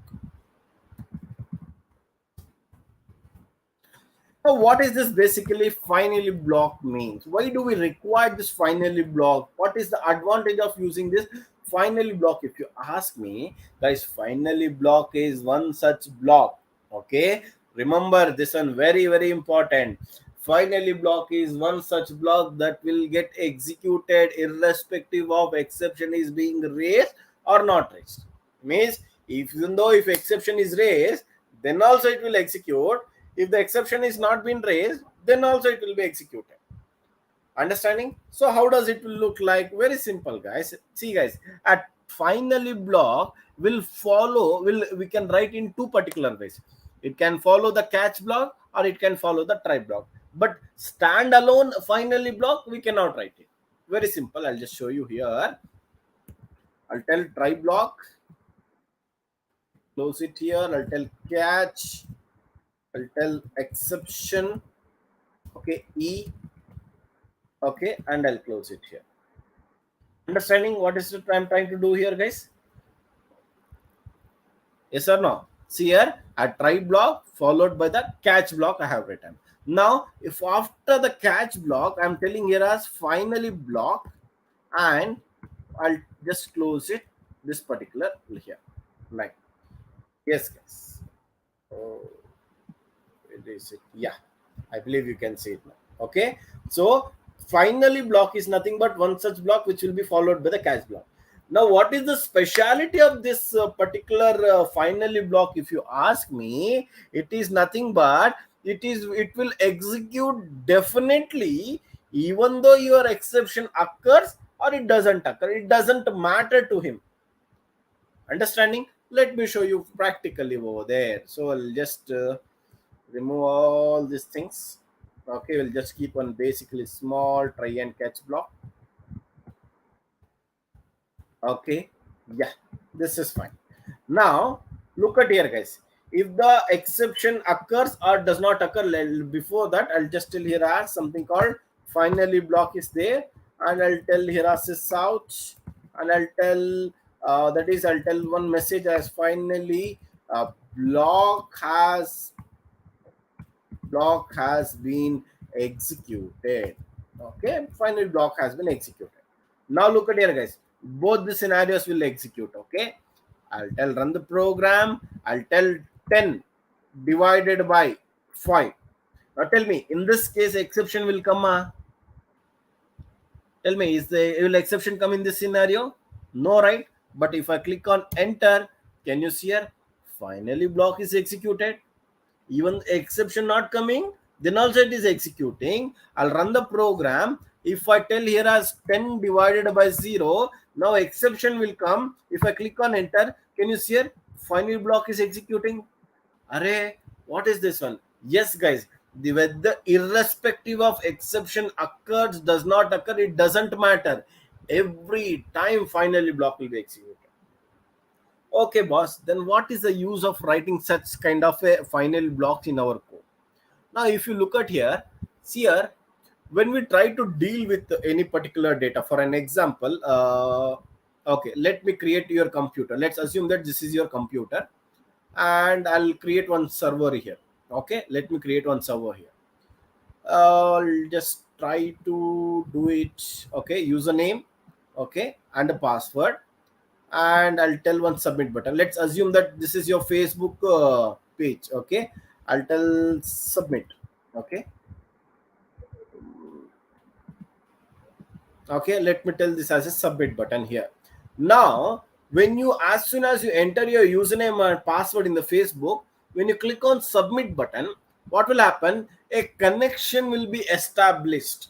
Now, what is this basically finally block means? Why do we require this finally block? What is the advantage of using this finally block? If you ask me, guys, finally block is one such block. Okay, remember this one, very, very important. Finally block is one such block that will get executed irrespective of exception is being raised or not raised. Means even though if exception is raised, then also it will execute. If the exception is not been raised, then also it will be executed. Understanding? So how does it look like? Very simple, guys. See, guys, at finally block will follow, we can write in two particular ways. It can follow the catch block or it can follow the try block. But standalone finally block, we cannot write it. Very simple. I'll just show you here. I'll tell try block, close it here. I'll tell catch, I'll tell exception, okay, E, okay, and I'll close it here. Understanding what is it I'm trying to do here, guys? Yes or no? See here, a try block followed by the catch block I have written. Now, if after the catch block, I'm telling here as finally block, and I'll just close it, this particular here, like, yes, guys. Oh, it is it. Yeah, I believe you can see it now. Okay, so finally block is nothing but one such block which will be followed by the catch block. Now, what is the speciality of this particular finally block? If you ask me, it is nothing but it will execute definitely, even though your exception occurs or it doesn't occur. It doesn't matter to him. Understanding? Let me show you practically over there. So I'll just remove all these things. Okay, we'll just keep one basically small try and catch block. Okay, yeah, this is fine. Now look at here, guys. If the exception occurs or does not occur, before that I'll just tell here as something called finally block is there, and I'll tell here as is out, and I'll tell that is I'll tell one message as finally block has been executed. Okay, final block has been executed. Now look at here, guys. Both the scenarios will execute. Okay, I'll tell run the program. I'll tell 10 divided by 5. Now tell me, in this case, exception will come. Tell me, is the will exception come in this scenario? No, right? But if I click on enter, can you see here? Finally, block is executed. Even exception not coming, then also it is executing. I'll run the program. If I tell here as 10 divided by 0, now exception will come. If I click on enter, can you see here? Final block is executing. Array, what is this one? Yes, guys, whether irrespective of exception occurs, does not occur, it doesn't matter. Every time finally block will be executed. Okay, boss, then what is the use of writing such kind of a final block in our code? Now, if you look at here, see here, when we try to deal with any particular data, for an example, okay, let me create your computer. Let's assume that this is your computer, and I'll create one server here. Okay, let me create one server here. I'll just try to do it. Okay, username, okay, and a password, and I'll tell one submit button. Let's assume that this is your Facebook page. Okay, I'll tell submit. Okay, okay, let me tell this as a submit button here. Now when you, as soon as you enter your username and password in the Facebook, when you click on submit button, what will happen? A connection will be established.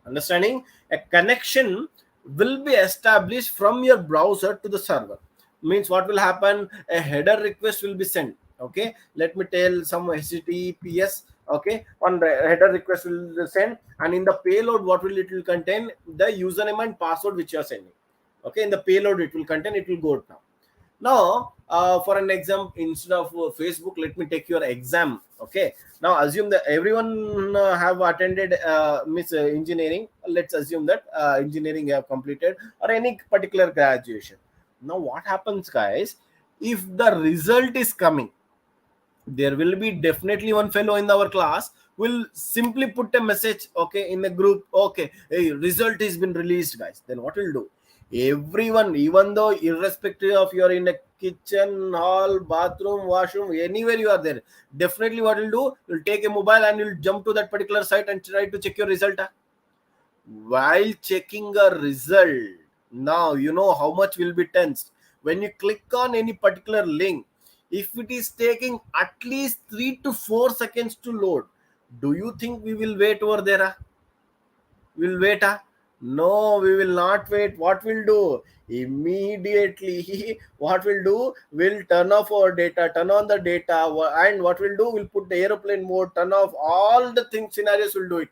Understanding? A connection will be established from your browser to the server. Means what will happen? A header request will be sent. Okay, let me tell some https. Okay, on the header request will send, and in the payload what will it will contain? The username and password which you are sending. Okay, in the payload it will contain, it will go down. Now for an exam, instead of Facebook, let me take your exam. Okay, now assume that everyone have attended miss engineering. Let's assume that engineering you have completed, or any particular graduation. Now what happens, guys? If the result is coming, there will be definitely one fellow in our class will simply put a message, okay, in the group. Okay, hey, result has been released, guys. Then what will do? Everyone, even though irrespective of you're in a kitchen, hall, bathroom, washroom, anywhere you are there, definitely what will do? You'll take a mobile and you'll jump to that particular site and try to check your result. While checking a result, now you know how much will be tensed when you click on any particular link. If it is taking at least 3 to 4 seconds to load, do you think we will wait over there? We'll wait. No, we will not wait. What we'll do? Immediately, what we'll do? We'll turn off our data, turn on the data, and what we'll do? We'll put the aeroplane mode, turn off all the things, scenarios. Will do it,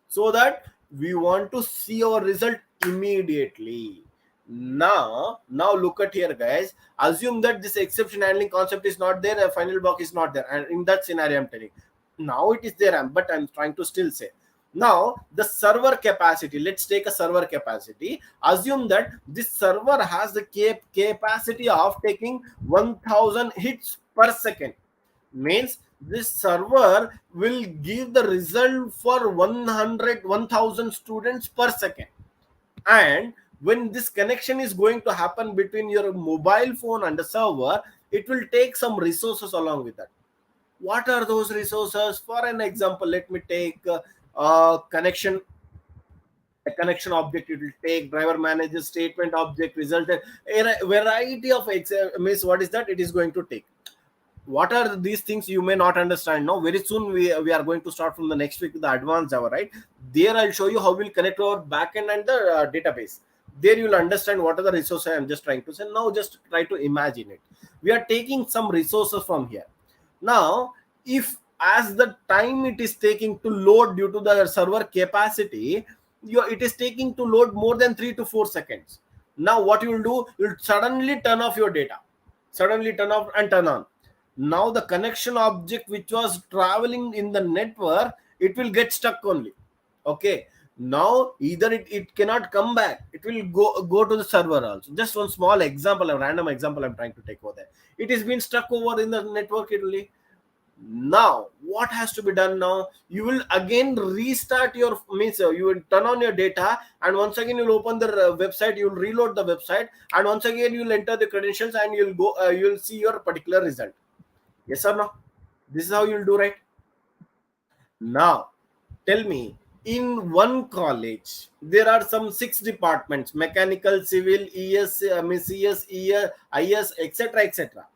so that we want to see our result immediately. Now look at here, guys. Assume that this exception handling concept is not there, a final block is not there, and in that scenario I'm telling, now it is there, but I'm trying to still say. Now the server capacity, let's take a server capacity. Assume that this server has the capacity of taking 1000 hits per second. Means this server will give the result for 1000 students per second. And when this connection is going to happen between your mobile phone and the server, it will take some resources along with that. What are those resources? For an example, let me take connection, a connection object. It will take driver manager statement object, result, a variety of means what is that it is going to take. what are these things you may not understand now. Very soon we are going to start from the next week with the advanced Java, right? There I'll show you how we'll connect to our backend and the database. There you'll understand what are the resources I'm just trying to say. Now just try to imagine it. We are taking some resources from here. Now, if as the time it is taking to load due to the server capacity, it is taking to load more than 3 to 4 seconds. Now, what you will do, you'll suddenly turn off your data, suddenly turn off and turn on. Now, the connection object which was traveling in the network, it will get stuck only. Okay. Now, either it cannot come back, it will go to the server also. Just one small example, a random example I'm trying to take over there. It is been stuck over in the network only. Now what has to be done? Now you will again restart your means, you will turn on your data, and once again you'll open the website, you'll reload the website, and once again you'll enter the credentials, and you'll go, you'll see your particular result. Yes or no? This is how you'll do, right? Now tell me, in one college there are some 6 departments: mechanical, civil, es, means is, etc, etc.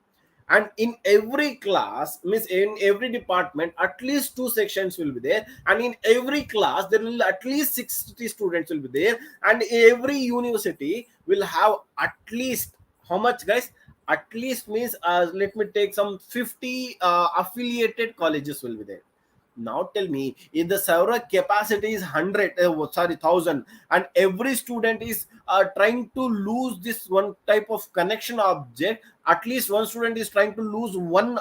And in every class, means in every department, at least 2 sections will be there, and in every class there will at least 60 students will be there, and every university will have at least, how much guys? At least means, let me take some 50 affiliated colleges will be there. Now tell me, if the server capacity is 100, sorry, 1000, and every student is trying to lose this one type of connection object, at least one student is trying to lose one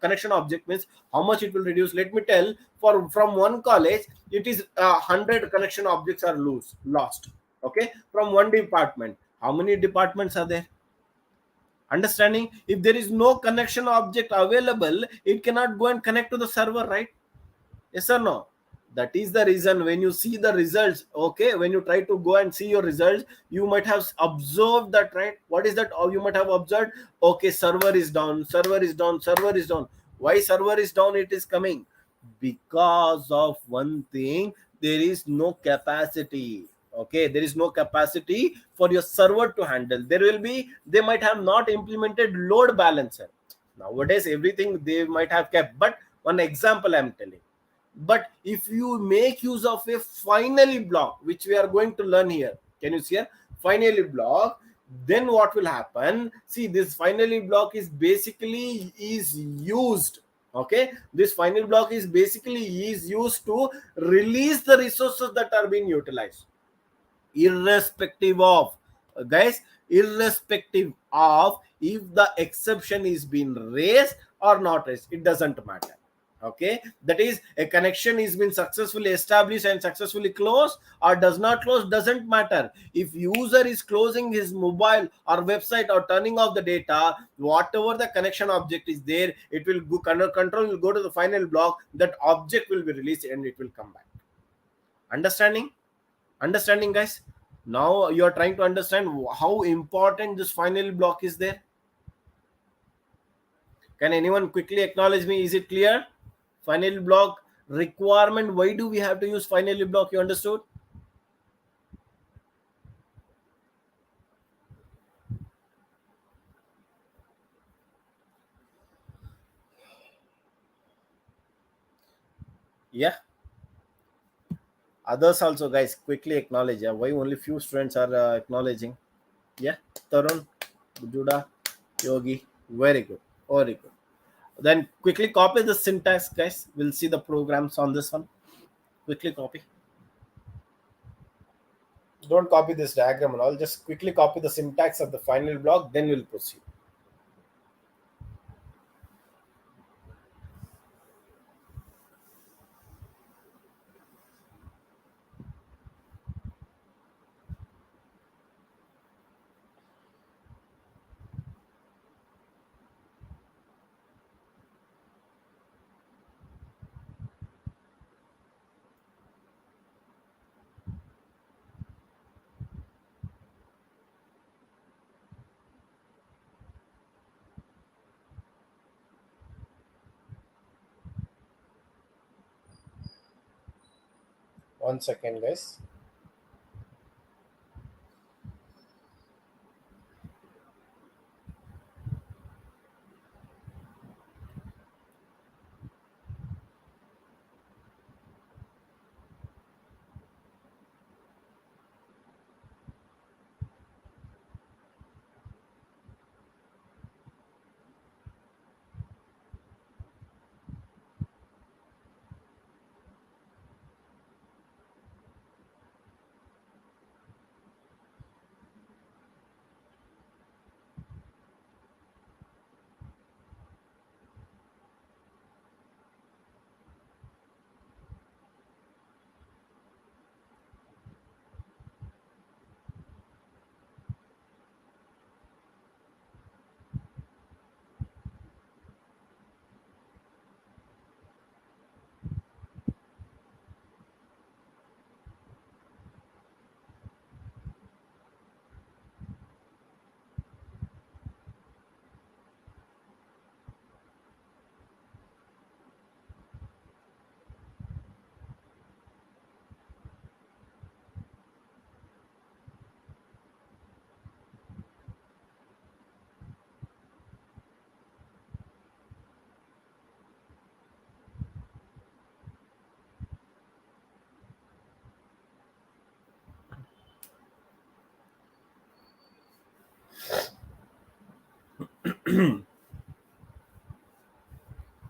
connection object, means how much it will reduce? Let me tell, for from one college it is 100 connection objects are lost. Okay, from one department. How many departments are there? Understanding, if there is no connection object available, it cannot go and connect to the server, right? Yes or no? That is the reason when you see the results, okay, when you try to go and see your results, you might have observed that, right? What is that? Or you might have observed, okay, server is down, server is down, server is down. Why server is down? It is coming because of one thing: there is no capacity. Okay, there is no capacity for your server to handle. There will be, they might have not implemented load balancer. Nowadays everything they might have kept, but one example I'm telling. But if you make use of a finally block, which we are going to learn here, can you see here? Finally block, then what will happen? See, this finally block is basically is used. Okay, this final block is basically is used to release the resources that are being utilized, irrespective of, guys, irrespective of if the exception is being raised or not raised, it doesn't matter. Okay, that is, a connection is been successfully established and successfully closed or does not close, doesn't matter. If user is closing his mobile or website or turning off the data, whatever the connection object is there, it will go, control will go to the final block, that object will be released and it will come back. Understanding? Understanding, guys? Now you are trying to understand how important this final block is there. Can anyone quickly acknowledge me? Is it clear? Final block requirement, why do we have to use final block? You understood? Yeah, others also, guys, quickly acknowledge. Yeah, why only few students are acknowledging? Yeah, Tarun, Juda, Yogi, very good, very good. Then quickly copy the syntax, guys. We'll see the programs on this one. Quickly copy. Don't copy this diagram and all. Just quickly copy the syntax of the final block. Then we'll proceed. One second, guys.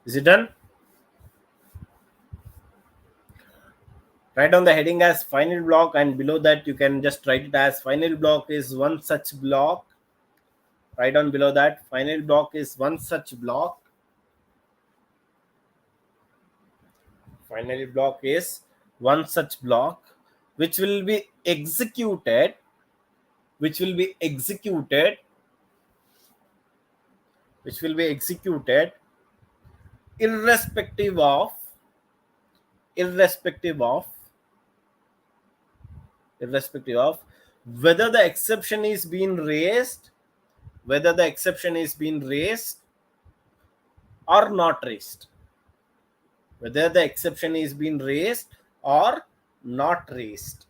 Is it done? Write down the heading as final block, and below that you can just write it as final block is one such block. Write down below that final block is one such block. Final block is one such block which will be executed, which will be executed, which will be executed irrespective of, irrespective of, irrespective of whether the exception is being raised, whether the exception is being raised or not raised, whether the exception is being raised or not raised,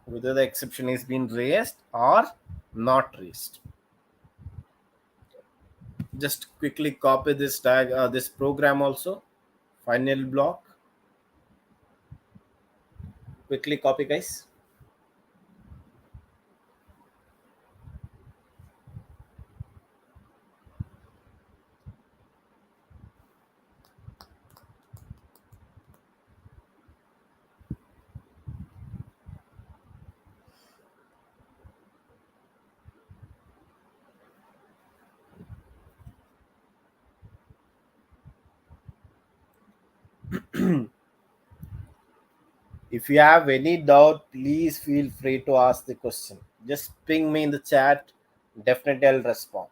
whether the exception is being raised or not raised. Just quickly copy this tag, this program also, final block. Quickly copy, guys. If you have any doubt, please feel free to ask the question. Just ping me in the chat. Definitely I'll respond.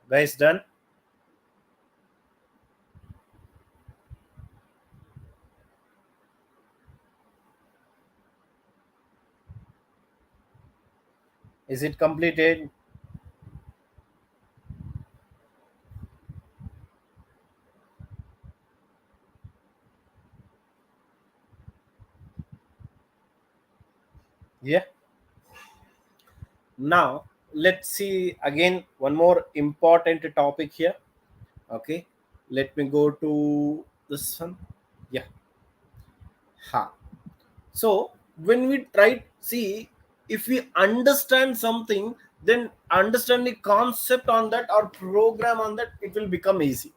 Guys, done? Is it completed? Yeah. Now let's see again one more important topic here. Okay, let me go to this one. Yeah. Ha. So when we try, see, if we understand something, then understand the concept on that or program on that, it will become easy.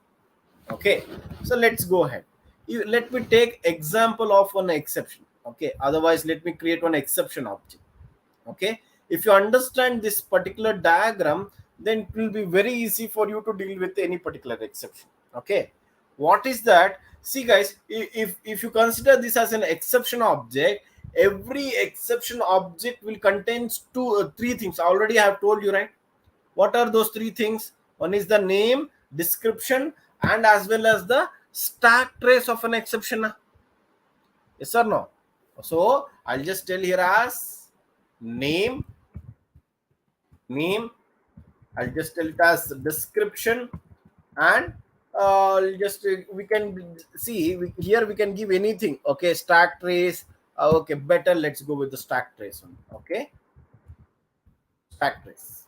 Okay, so let's go ahead. Let me take example of one exception. Okay, otherwise let me create one exception object. Okay, if you understand this particular diagram, then it will be very easy for you to deal with any particular exception. Okay, what is that? See guys, if you consider this as an exception object, every exception object will contain three things. Already I have told you, right? What are those three things? One is the name, description, and as well as the stack trace of an exception. Yes or no? So I'll just tell here as name, name. I'll just tell it as description, and just we can see here we can give anything. Okay, stack trace. Okay, better. Let's go with the stack trace one. Okay, stack trace.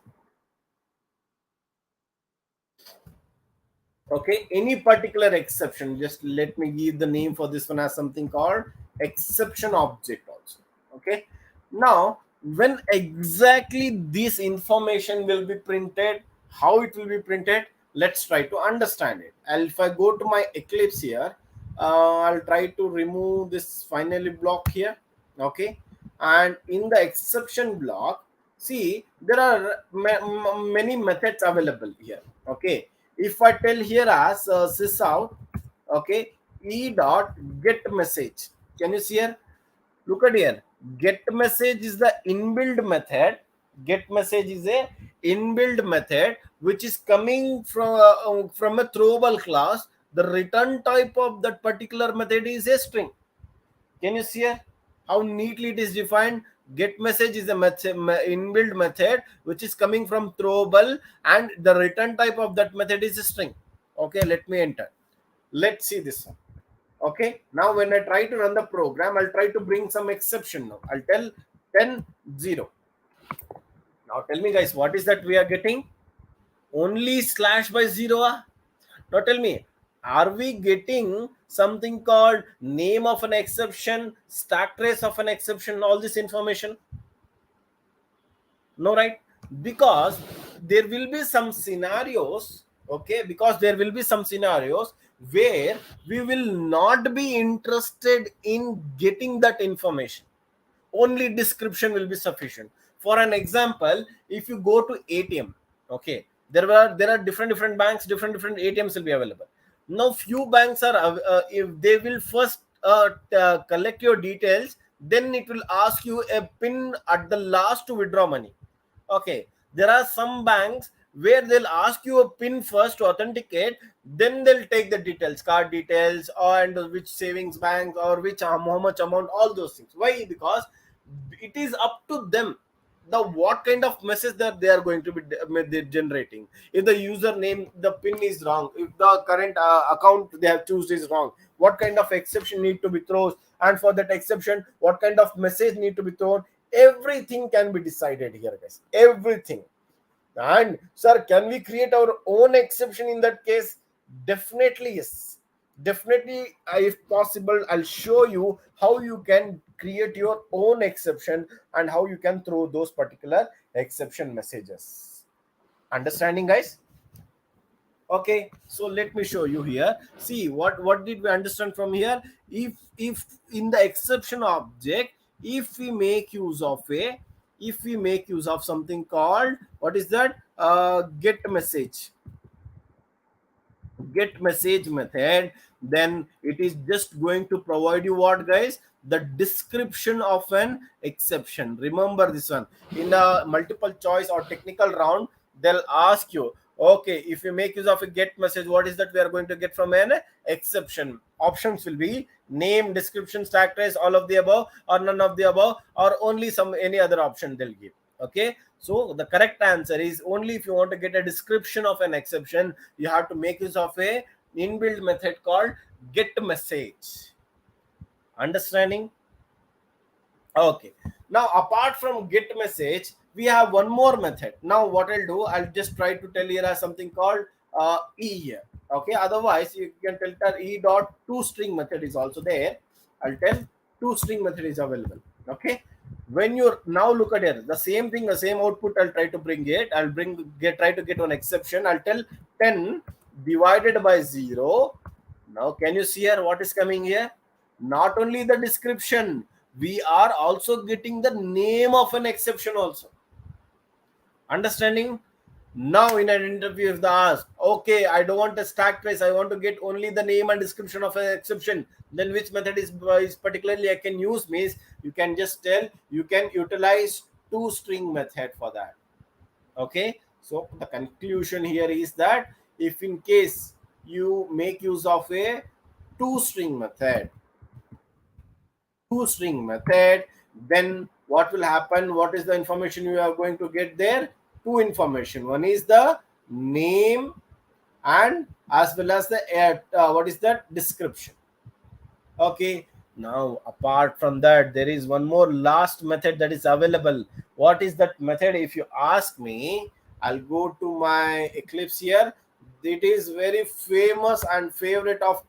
Okay, any particular exception, just let me give the name for this one as something called exception object also. Okay, now when exactly this information will be printed, how it will be printed, let's try to understand it. And if I go to my Eclipse here, I'll try to remove this finally block here. Okay, and in the exception block, see there are many methods available here. Okay, if I tell here as sys out, okay, e dot get message. Can you see here? Look at here. Get message is the inbuilt method. Get message is a inbuilt method which is coming from a throwable class. The return type of that particular method is a string. Can you see here how neatly it is defined? Get message is a inbuilt method which is coming from throwable, and the return type of that method is a string. Okay, let me enter. Let's see this one. Okay, now when I try to run the program, I'll try to bring some exception. Now I'll tell 10 0. Now tell me guys, what is that we are getting? Only slash by 0. Now tell me, are we getting something called name of an exception, stack trace of an exception, all this information? No, right? Because there will be some scenarios, okay, because there will be some scenarios where we will not be interested in getting that information. Only description will be sufficient. For an example, if you go to ATM, okay, there are different banks, different ATMs will be available. Now few banks are if they will first collect your details, then it will ask you a pin at the last to withdraw money. Okay, there are some banks where they'll ask you a pin first to authenticate, then they'll take the details, card details, and which savings bank or which how much amount, all those things. Why? Because it is up to them the what kind of message that they are going to be generating. If the username, the pin is wrong, if the current account they have chosen is wrong, what kind of exception need to be thrown, and for that exception what kind of message need to be thrown, everything can be decided here guys, everything. And sir, can we create our own exception in that case? Definitely yes. Definitely, if possible, I'll show you how you can create your own exception and how you can throw those particular exception messages. Understanding, guys? Okay, so let me show you here. See what did we understand from here? If in the exception object, if we make use of a if we make use of something called, what is that, get message method, then it is just going to provide you what guys, the description of an exception. Remember this one, in a multiple choice or technical round they'll ask you, okay, if you make use of a get message, what is that we are going to get from an exception? Options will be name, description, stack trace, all of the above or none of the above, or only some any other option they'll give. Okay, so the correct answer is, only if you want to get a description of an exception, you have to make use of a inbuilt method called get message. Understanding? Okay, now apart from get message, we have one more method. Now what I'll do, I'll just try to tell here as something called e here. Okay, otherwise you can tell that e dot to string method is also there. I'll tell to string method is available. Okay, when you're now look at it, the same thing, the same output, I'll try to bring it. I'll try to get one exception. I'll tell 10 divided by 0. Now can you see here what is coming here? Not only the description, we are also getting the name of an exception also. Understanding? Now in an interview, if they ask, okay, I don't want a stack trace, I want to get only the name and description of an exception, then which method is particularly I can use, means you can just tell, you can utilize to string method for that. Okay, so the conclusion here is that if in case you make use of a to string method, then what will happen, what is the information you are going to get there? Two information, one is the name and as well as the what is that, description. Okay, now apart from that, there is one more last method that is available. What is that method? If you ask me, I'll go to my Eclipse here. It is very famous and favorite of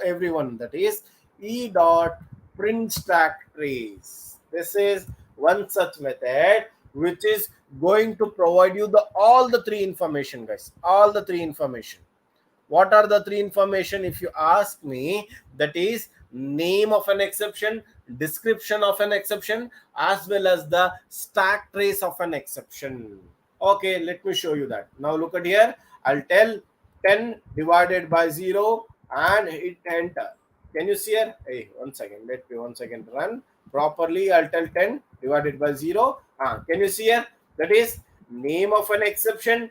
everyone, that is e dot print stack trace. This is one such method which is going to provide you the all the three information guys, all the three information. What are the three information if you ask me? That is name of an exception, description of an exception, as well as the stack trace of an exception. Okay, let me show you that. Now look at here. I'll tell 10 divided by 0 and hit enter. Can you see here? Hey, 1 second. Let me 1 second run properly. I'll tell 10 divided by 0. Can you see here? That is name of an exception,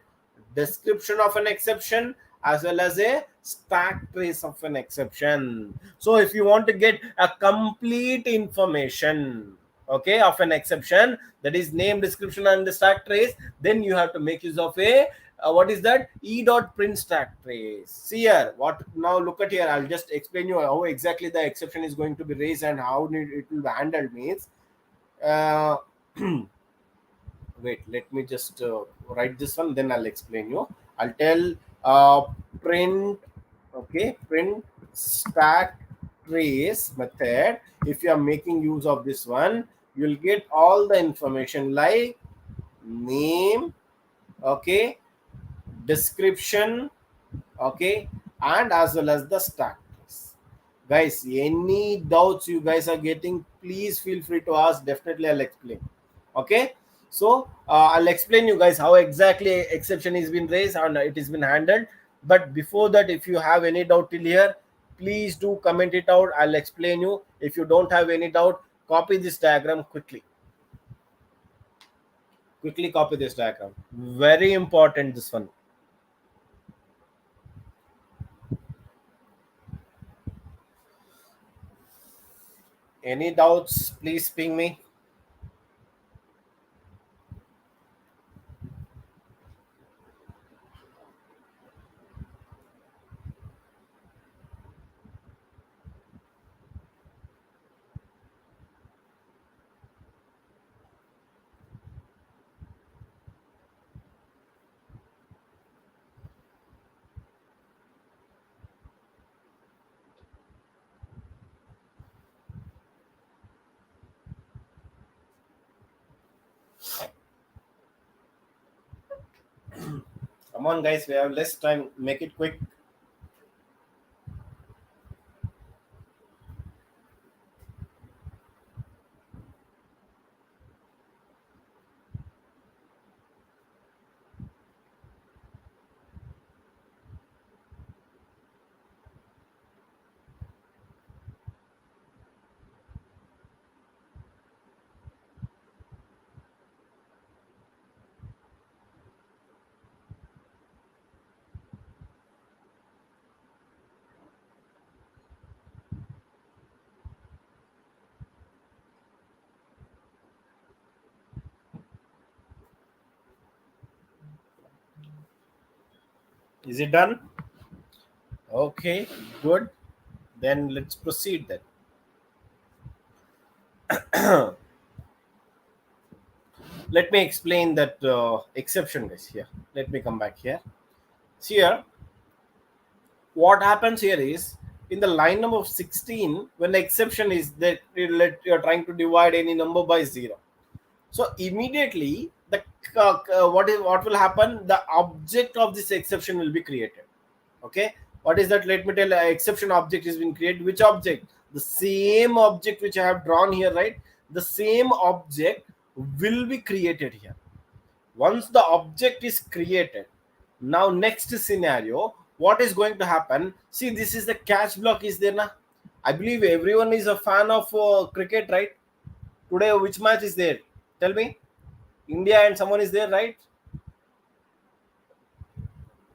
description of an exception, as well as a stack trace of an exception. So if you want to get a complete information, okay, of an exception, that is name, description, and the stack trace, then you have to make use of a what is that, e dot print stack trace. See here, what now, look at here, I'll just explain you how exactly the exception is going to be raised and how it will be handled. Means uh, wait, let me just write this one, then I'll explain you. I'll tell print, okay, print stack trace method. If you are making use of this one, you'll get all the information like name, okay, description, okay, and as well as the stack trace. Guys, any doubts you guys are getting, please feel free to ask. Definitely I'll explain. Okay, so I'll explain you guys how exactly exception is been raised and it has been handled. But before that, if you have any doubt till here, please do comment it out. I'll explain you. If you don't have any doubt, copy this diagram quickly. Quickly copy this diagram. Very important, this one. Any doubts, please ping me. Come on, guys, we have less time. Make it quick. Is it done? Okay, good. Then let's proceed then. Let me explain that exception, guys. Here, let me come back here. See here, what happens here is in the line number 16, when the exception is that you're trying to divide any number by 0. So immediately the what will happen? The object of this exception will be created. Okay, what is that? Let me tell. Exception object is being created. Which object? The same object which I have drawn here, right? The same object will be created here. Once the object is created, now next scenario, what is going to happen? See, this is the catch block is there now. I believe everyone is a fan of cricket, right? Today, which match is there? Tell me. India and someone is there, right?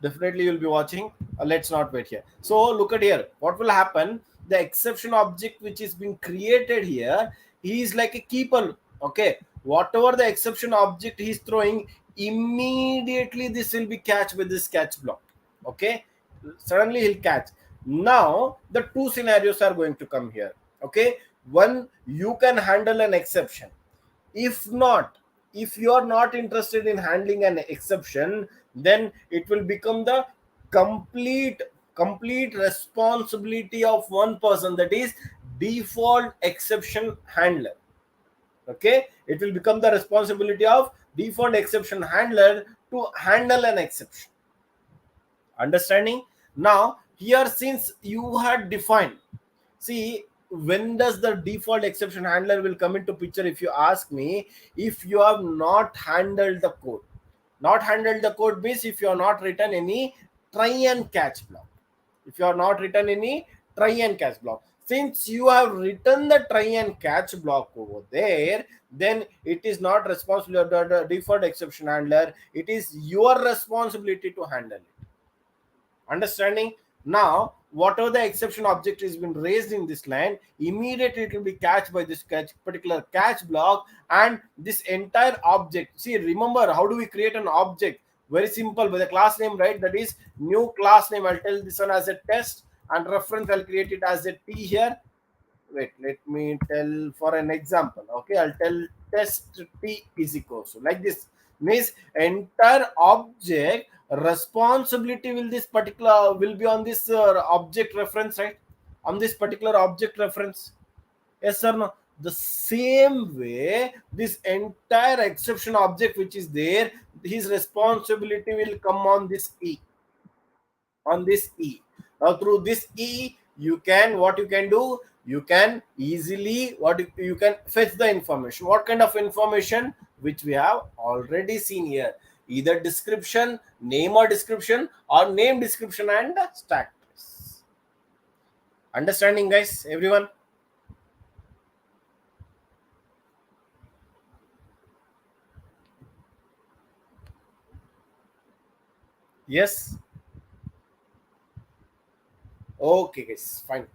Definitely you'll be watching. Let's not wait here. So look at here, what will happen? The exception object which is being created here, he is like a keeper. Okay, whatever the exception object he is throwing, immediately this will be catch with this catch block. Okay, suddenly he'll catch. Now the two scenarios are going to come here. Okay, one, you can handle an exception. If not, if you are not interested in handling an exception, then it will become the complete complete responsibility of one person, that is default exception handler. Okay, it will become the responsibility of default exception handler to handle an exception. Understanding? Now here, since you had defined, see, when does the default exception handler will come into picture? If you ask me, if you have not handled the code, not handled the code means if you have not written any try and catch block. If you have not written any try and catch block, since you have written the try and catch block over there, then it is not responsible of the default exception handler. It is your responsibility to handle it. Understanding? Now whatever the exception object has been raised in this line, immediately it will be catched by this particular catch block, and this entire object, see, remember how do we create an object? Very simple, by the class name, right? That is new class name. I'll tell this one as a test, and reference I'll create it as a t here. Wait, let me tell for an example. Okay, I'll tell test t is equals to like this. Means entire object responsibility will this particular will be on this object reference, right? On this particular object reference. Yes or no? The same way, this entire exception object which is there, his responsibility will come on this e, on this e. Now through this e, you can, what you can do, you can easily, what you can fetch the information. What kind of information? Which we have already seen here, either description, name or description, or name, description, and stack trace. Understanding, guys, everyone? Yes. Okay, guys, fine.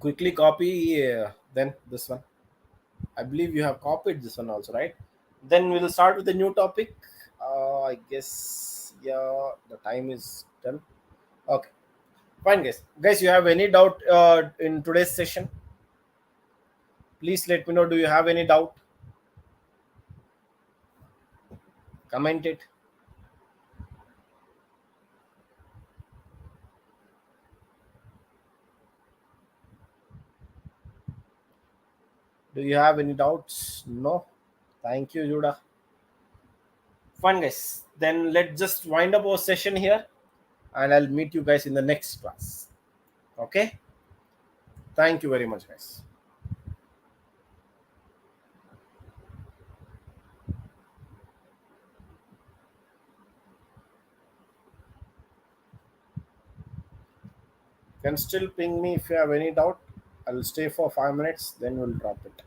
Quickly copy then this one. I believe you have copied this one also, right? Then we'll start with the new topic. I guess, yeah, the time is done. Okay, fine, guys. Guys, you have any doubt in today's session? Please let me know. Do you have any doubt? Comment it. Do you have any doubts? No. Thank you, Judah. Fine, guys. Then let's just wind up our session here, and I'll meet you guys in the next class. Okay. Thank you very much, guys. Can still ping me if you have any doubt. I'll stay for 5 minutes, then we'll drop it.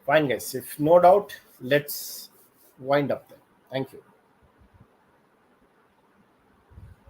Fine, guys. If no doubt, let's wind up then. Thank you.